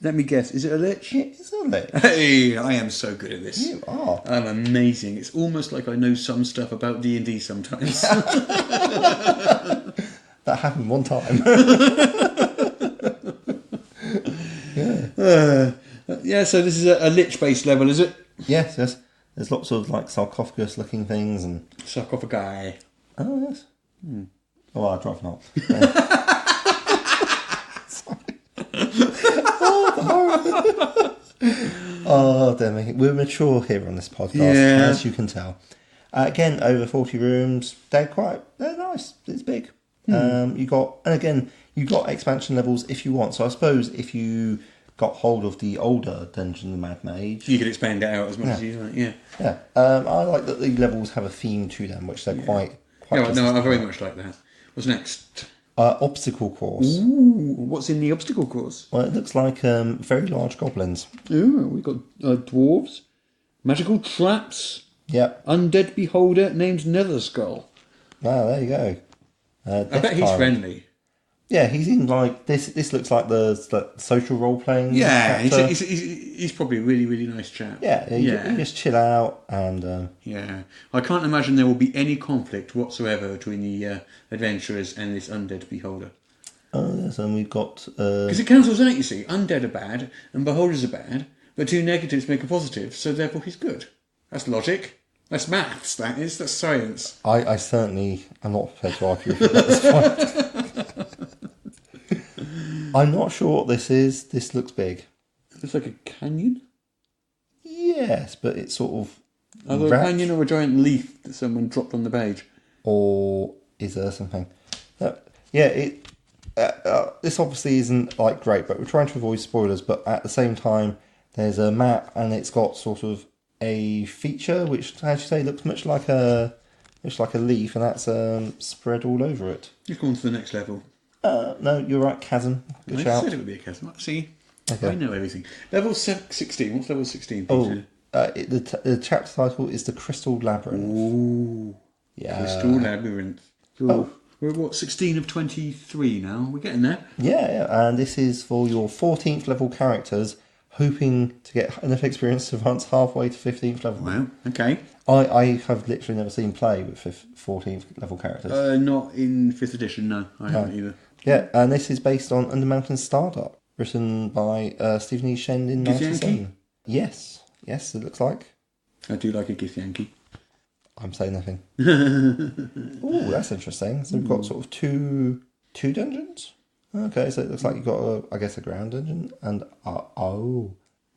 Let me guess, is it a lich? It is a lich. Hey, I am so good at this. You are. I'm amazing. It's almost like I know some stuff about D&D sometimes. That happened one time. Yeah, so this is a lich-based level, is it? Yes, yes. There's lots of like sarcophagus-looking things and Sarcophagi. oh yes. Oh, I'd rather not. Oh, damn! We're mature here on this podcast, as you can tell. Again, over 40 rooms. They're nice. It's big. You got expansion levels if you want. So I suppose if you got hold of the older Dungeon of the Mad Mage, you could expand it out as much as you like. Yeah. Yeah. I like that the levels have a theme to them, which they're quite. No, I very much like that. What's next? Obstacle course. Ooh, what's in the obstacle course? Well, it looks like very large goblins. Ooh, we've got dwarves, magical traps. Yep. Undead beholder named Netherskull. Wow, there you go. I bet he's friendly. Yeah, he's in like this. This looks like the social role playing. Yeah, he's probably a really, really nice chap. Yeah, you just chill out and. Yeah, I can't imagine there will be any conflict whatsoever between the adventurers and this undead beholder. Oh yes, and we've got. Because it cancels out, you see. Undead are bad and beholders are bad, but two negatives make a positive, so therefore he's good. That's logic. That's maths. That's science. I certainly am not prepared to argue with you at this point. I'm not sure what this is. This looks big. It's like a canyon? Yes, but it's sort of... Either a canyon or a giant leaf that someone dropped on the page. Or is there something? This obviously isn't like great, but we're trying to avoid spoilers, but at the same time, there's a map and it's got sort of a feature which, as you say, looks much like a leaf, and that's spread all over it. You've gone to the next level. No, you're right, chasm. Good shout. I said it would be a chasm. See, okay. I know everything. Level 16. What's level 16? Peter? The chapter title is The Crystal Labyrinth. Ooh. Yeah. Crystal Labyrinth. Ooh. We're what, 16 of 23 now? We're getting there. Yeah, and this is for your 14th level characters, hoping to get enough experience to advance halfway to 15th level. Wow, okay. I have literally never seen play with 14th level characters. Not in 5th edition, no. I haven't either. Yeah, and this is based on Undermountain Stardock, written by Stephen E. Shen in 1997. Yes, it looks like. I do like a Githyanki. I'm saying nothing. Oh, that's interesting. So we've got sort of two dungeons. Okay, so it looks like you've got a ground dungeon and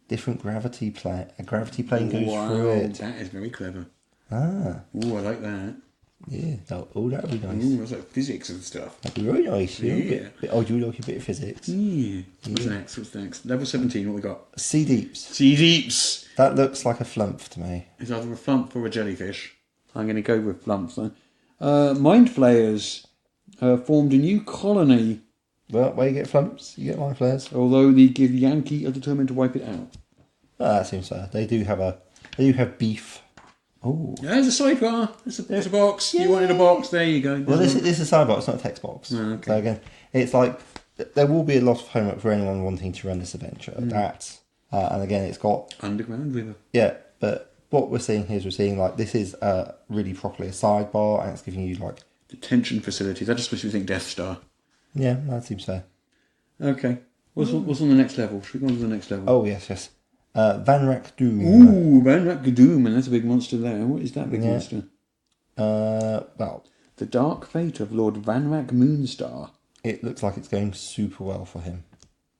different gravity plane. A gravity plane goes through it. That is very clever. Ah. Ooh, I like that. Yeah. That would be nice. Ooh, that's like physics and stuff. That'd be very nice. Yeah. You like a bit of physics. Yeah. What's next? Level 17, what we got? Sea Deeps. Sea Deeps. That looks like a flump to me. It's either a flump or a jellyfish. I'm going to go with flumps then. Mind Flayers formed a new colony. Well, where you get flumps, you get mind flayers. Although the Githyanki are determined to wipe it out. That seems fair. They do have beef. Oh, Yeah, there's a sidebar. There's a box. Yeah. You wanted a box. There you go. well, this is a sidebar. It's not a text box. Oh, okay. So again, it's like there will be a lot of homework for anyone wanting to run this adventure. That and again, it's got Underground River. yeah. But what we're seeing here is we're seeing like this is really properly a sidebar, and it's giving you like Detention facilities. I just wish we think Death Star. yeah, that seems fair. Okay. What's on the next level? Should we go on to the next level? Oh yes. Vanrak Doom. Ooh, Vanrak Doom, and that's a big monster there. What is that big monster? Well, The Dark Fate of Lord Vanrak Moonstar. it looks like it's going super well for him.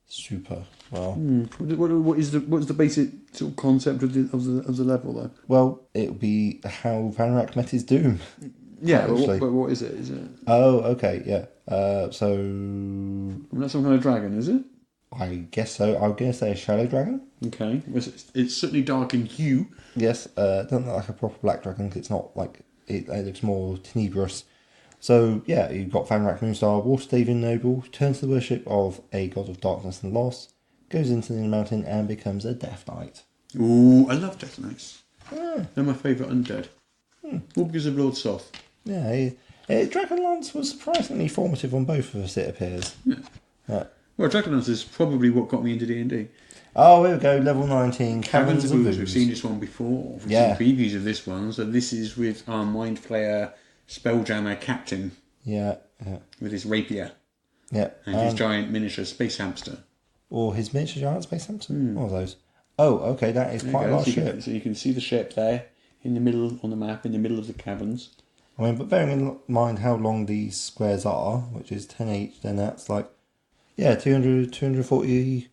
Super well. What's the basic sort of concept of the level though? Well, it'll be how Vanrak met his doom. Yeah, Actually. but what is it? Is it? Oh, okay, yeah. So That's some kind of dragon, is it? I guess so. I'm going to say a shadow dragon. Okay. Well, it's certainly dark in hue. Yes, it doesn't look like a proper black dragon 'cause it's not like it looks more tenebrous. So yeah, you've got Vanrak Moonstar, Waterdeep noble, turns to the worship of a god of darkness and loss, goes into the mountain and becomes a Death Knight. Ooh, I love Death Knights. Yeah, They're my favourite undead. All because of Lord Soth. yeah. Dragonlance was surprisingly formative on both of us, it appears. Yeah. Well, Dragonlance is probably what got me into D&D. Oh, here we go, level 19, Caverns of Ooze. Ooze. We've seen this one before. We've Yeah. seen previews of this one. So this is with our Mind Flayer Spelljammer Captain Yeah. with his rapier Yeah. and his giant miniature space hamster. Or his miniature giant space hamster. One of those. Oh, okay, that is quite a large ship. So you can see the ship there in the middle on the map, in the middle of the caverns. I mean, but bearing in mind how long these squares are, which is 10 each, then that's like, 240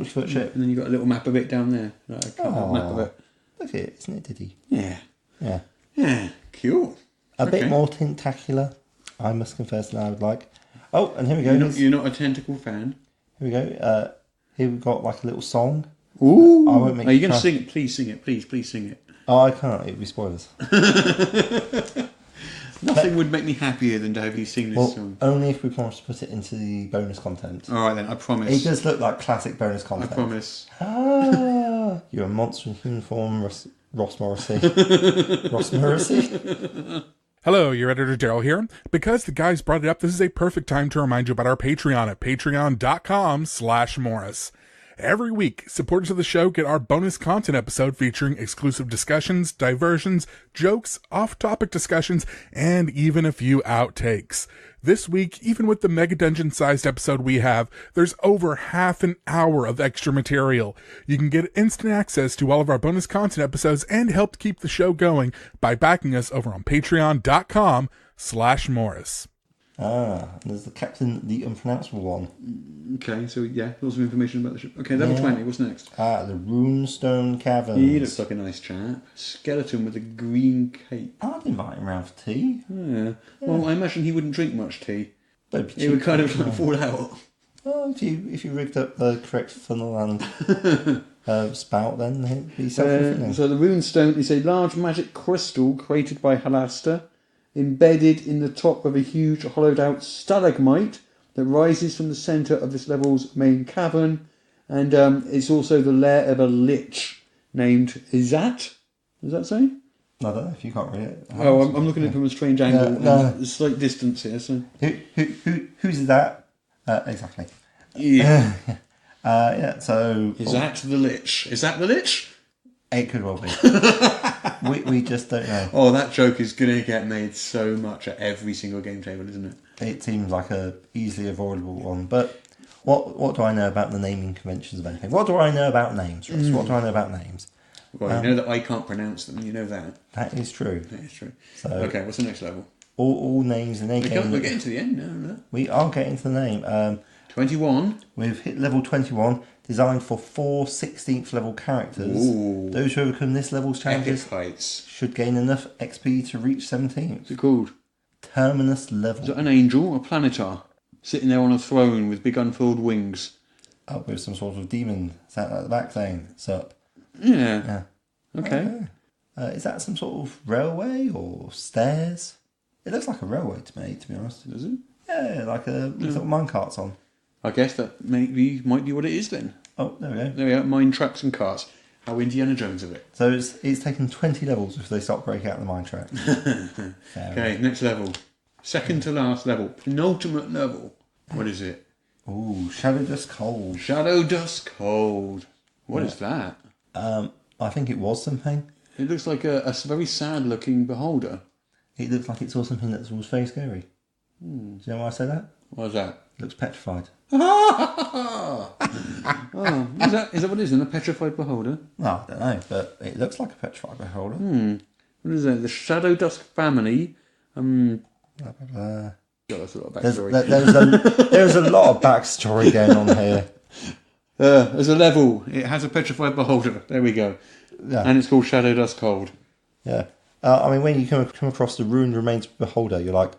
foot ship. And then you've got a little map of it down there. Like a map of it. Look at it, isn't it, Diddy? Yeah. Yeah. Yeah, cool. A bit more tentacular, I must confess, than I would like. Oh, and here we go. You're not a tentacle fan? Here we go. Here we've got like a little song. Ooh. I won't make Are you going to sing it? Please sing it. Please sing it. Oh, I can't. It would be spoilers. Nothing would make me happier than to have you sing this song. Only if we promise to put it into the bonus content. All right, then. I promise. It does look like classic bonus content. I promise. You're a monster in human form, Ross Morrissey. Ross Morrissey? Hello, your editor Daryl here. Because the guys brought it up, this is a perfect time to remind you about our Patreon at patreon.com/Morrus. Every week, supporters of the show get our bonus content episode featuring exclusive discussions, diversions, jokes, off-topic discussions, and even a few outtakes. This week, even with the megadungeon-sized episode we have, there's over half an hour of extra material. You can get instant access to all of our bonus content episodes and help keep the show going by backing us over on patreon.com/Morrus. There's the Captain the Unpronounceable one. Okay, so lots of information about the ship. Okay, level 20, what's next? The Rune Stone Caverns. He looks like a nice chap. Skeleton with a green cape. I'd invite him round for tea. Yeah. Well, I imagine he wouldn't drink much tea. He would kind of fall out. Well, if you rigged up the correct funnel and spout, then he'd be self-fulfilling. So the Rune Stone is a large magic crystal created by Halaster, embedded in the top of a huge hollowed-out stalagmite that rises from the centre of this level's main cavern, and it's also the lair of a lich named Izat. Does that say? I don't know if you can't read it. I'm looking at it from a strange angle. No. There's a slight distance here. So who's that? Exactly. Yeah. So Is that the lich? Is that the lich? It could well be. we just don't know. Oh, that joke is going to get made so much at every single game table, isn't it? It seems like a easily avoidable one. But what do I know about the naming conventions of anything? What do I know about names, Ross? What do I know about names? Well, you know that I can't pronounce them. You know that. That is true. That is true. So, okay, what's the next level? All names in a game. We're getting to the end now. No? We are getting to the name. 21. We've hit level 21, designed for 4 16th level characters. Ooh. Those who overcome this level's challenges Epic heights. should gain enough XP to reach 17th. What's it called? Terminus level. Is that an angel? A planetar? Sitting there on a throne with big unfurled wings. Up with some sort of demon sat at the back saying, "Sup." Yeah. Okay. Is that some sort of railway or stairs? It looks like a railway to me, to be honest. Does it? Yeah, like a little minecarts on. I guess that might be what it is then. Oh, there we go. There we are, mine tracks and carts. How Indiana Jones of it. So it's taken 20 levels before they start breaking out the mine track. Okay, next level. Second to last level. Penultimate level. What is it? Ooh, Shadow Dust Cold. Shadow Dust Cold. What is that? I think it was something. It looks like a very sad looking beholder. It looks like it saw something that was very scary. Do you know why I say that? What is that? It looks petrified. Oh, is that what it is? A petrified beholder? No, I don't know, but it looks like a petrified beholder. What is that? The Shadow Dusk family. God, There's a lot of backstory. there's a lot of backstory going on here. There's a level. It has a petrified beholder. There we go. Yeah. And it's called Shadow Dust Cold. Yeah. I mean, when you come across the ruined remains beholder, you're like,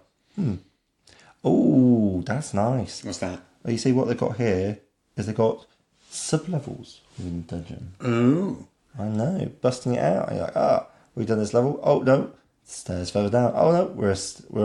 oh, that's nice. What's that? Well, you see what they've got here is they've got sub-levels within the dungeon. Oh. I know. Busting it out. You're like, we've done this level. Oh, no. Stairs further down. Oh, no. We're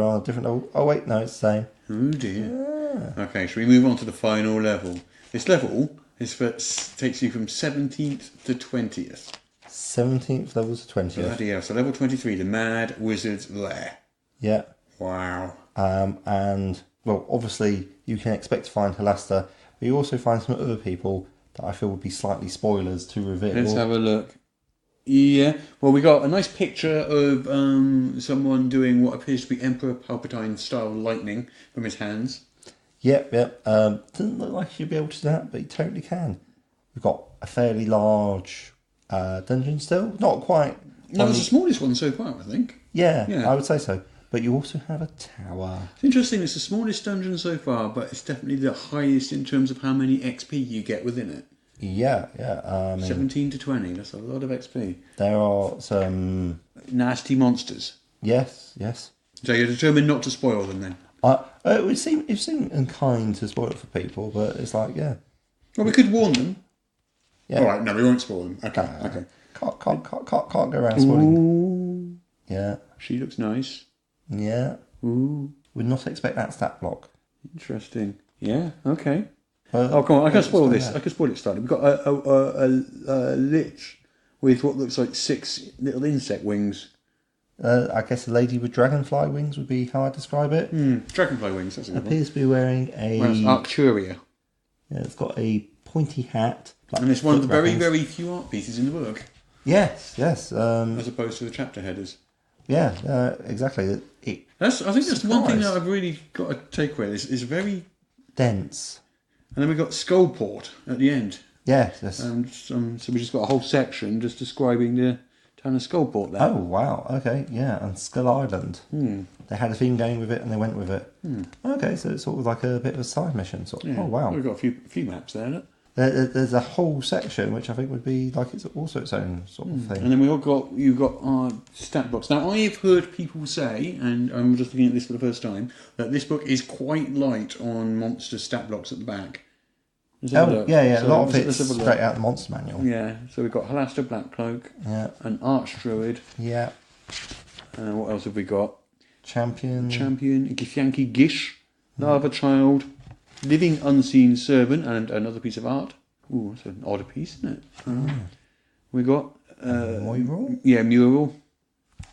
on a different level. Oh, wait. No, it's the same. Oh, dear. Yeah. Okay, shall we move on to the final level? This level takes you from 17th to 20th. 17th level to 20th. Bloody hell. So level 23, the Mad Wizard's Lair. Yeah. Wow. And, well, obviously, you can expect to find Halaster, but you also find some other people that I feel would be slightly spoilers to reveal. Let's have a look. Yeah. Well, we got a nice picture of someone doing what appears to be Emperor Palpatine-style lightning from his hands. Yep. Doesn't look like you'll be able to do that, but you totally can. We've got a fairly large dungeon still. Not quite. No, it's the smallest one so far, I think. Yeah, I would say so. But you also have a tower. It's interesting, it's the smallest dungeon so far, but it's definitely the highest in terms of how many XP you get within it. Yeah. 17 to 20, that's a lot of XP. There are some... Nasty monsters. Yes. So you're determined not to spoil them then? It would seem unkind to spoil it for people, but it's like, yeah. Well, we could warn them. Yeah. All right, no, we won't spoil them. Okay. Can't go around spoiling. Ooh. Yeah. She looks nice. Yeah. Ooh. Would not expect that stat block. Interesting. Yeah, okay. Well, come on, I can spoil this. Yeah. I can spoil it slightly. We've got a lich with what looks like 6 little insect wings. I guess a lady with dragonfly wings would be how I describe it. Dragonfly wings, that's a good one. Appears to be wearing a... Well, that's Arcturia. Yeah, it's got a pointy hat. Like And it's one of the very, foot very few art pieces in the book. Yes. As opposed to the chapter headers. Yeah, exactly. I think that's one thing that I've really got to take away. It's very dense. And then we've got Skullport at the end. Yes. So we just got a whole section just describing the town of Skullport there. Oh, wow. Okay, yeah. And Skull Island. They had a theme going with it and they went with it. Okay, so it's sort of like a bit of a side mission. Sort of. Yeah. Oh, wow. We've got a few maps there, look. There's a whole section which I think would be like it's also its own sort of thing. And then you've got our stat blocks. Now I've heard people say, and I'm just looking at this for the first time, that this book is quite light on monster stat blocks at the back. Oh, yeah. So a lot of it's straight out the monster manual. Yeah, so we've got Halaster Blackcloak, an Arch Druid. Yeah. What else have we got? Champion, Githyanki Gish, Lava Child, Living Unseen Servant, and another piece of art. Ooh, that's an odd piece, isn't it? We got... Mural? Yeah, Mural.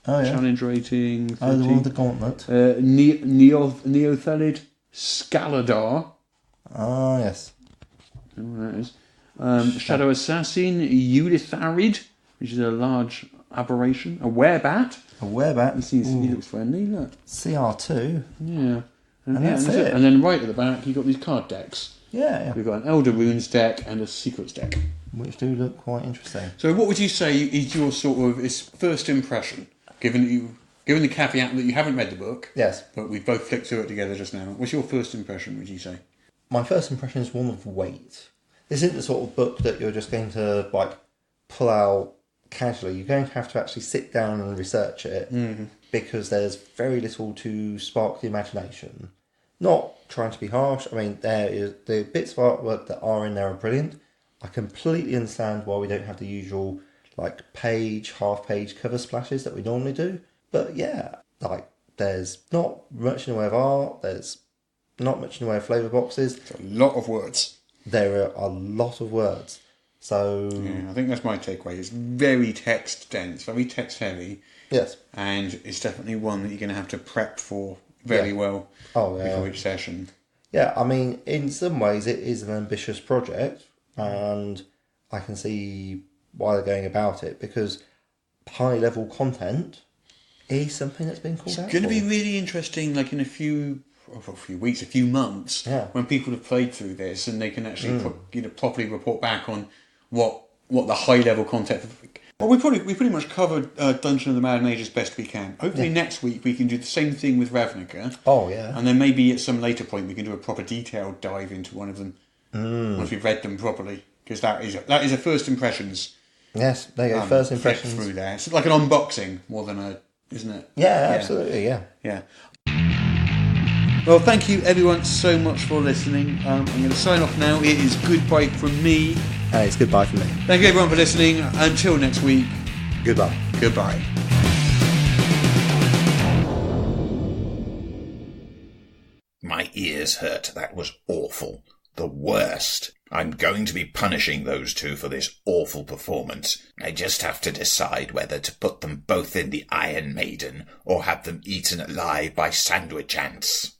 Oh, yeah. Challenge rating 30. Oh, the one with the gauntlet. Neothelid Scaladar. Oh, yes. I don't know what that is. Shadow Assassin Eulitharid, which is a large aberration. A Werebat. A werebat. He looks friendly, look. CR2. Yeah. And that's it. And then right at the back, you've got these card decks. Yeah. We've got an Elder Runes deck and a Secrets deck. Which do look quite interesting. So what would you say is your sort of first impression, given the caveat that you haven't read the book? Yes. But we've both flicked through it together just now. What's your first impression, would you say? My first impression is one of weight. This isn't the sort of book that you're just going to pull out casually. You're going to have to actually sit down and research it because there's very little to spark the imagination. Not trying to be harsh. I mean, the bits of artwork that are in there are brilliant. I completely understand why we don't have the usual half-page cover splashes that we normally do. But yeah, there's not much in the way of art. There's not much in the way of flavour boxes. It's a lot of words. There are a lot of words. So... Yeah, I think that's my takeaway. It's very text dense, very text heavy. Yes. And it's definitely one that you're going to have to prep for very well before each session. Yeah, I mean, in some ways it is an ambitious project, and I can see why they're going about it, because high-level content is something that's been called out It's going to be really interesting, in a few weeks, a few months, when people have played through this and they can actually properly report back on what the high-level content... Well, we pretty much covered Dungeon of the Mad Mage as best we can. Hopefully next week we can do the same thing with Ravnica. Oh, yeah. And then maybe at some later point we can do a proper detailed dive into one of them once we've read them properly. Because that is a first impressions. Yes, there you go. First impressions. Through there. It's like an unboxing more than isn't it? Yeah, absolutely, yeah. Yeah. Well, thank you everyone so much for listening. I'm going to sign off now. It is goodbye from me. It's goodbye from me. Thank you everyone for listening. Until next week. Goodbye. Goodbye. My ears hurt. That was awful. The worst. I'm going to be punishing those two for this awful performance. I just have to decide whether to put them both in the Iron Maiden or have them eaten alive by sandwich ants.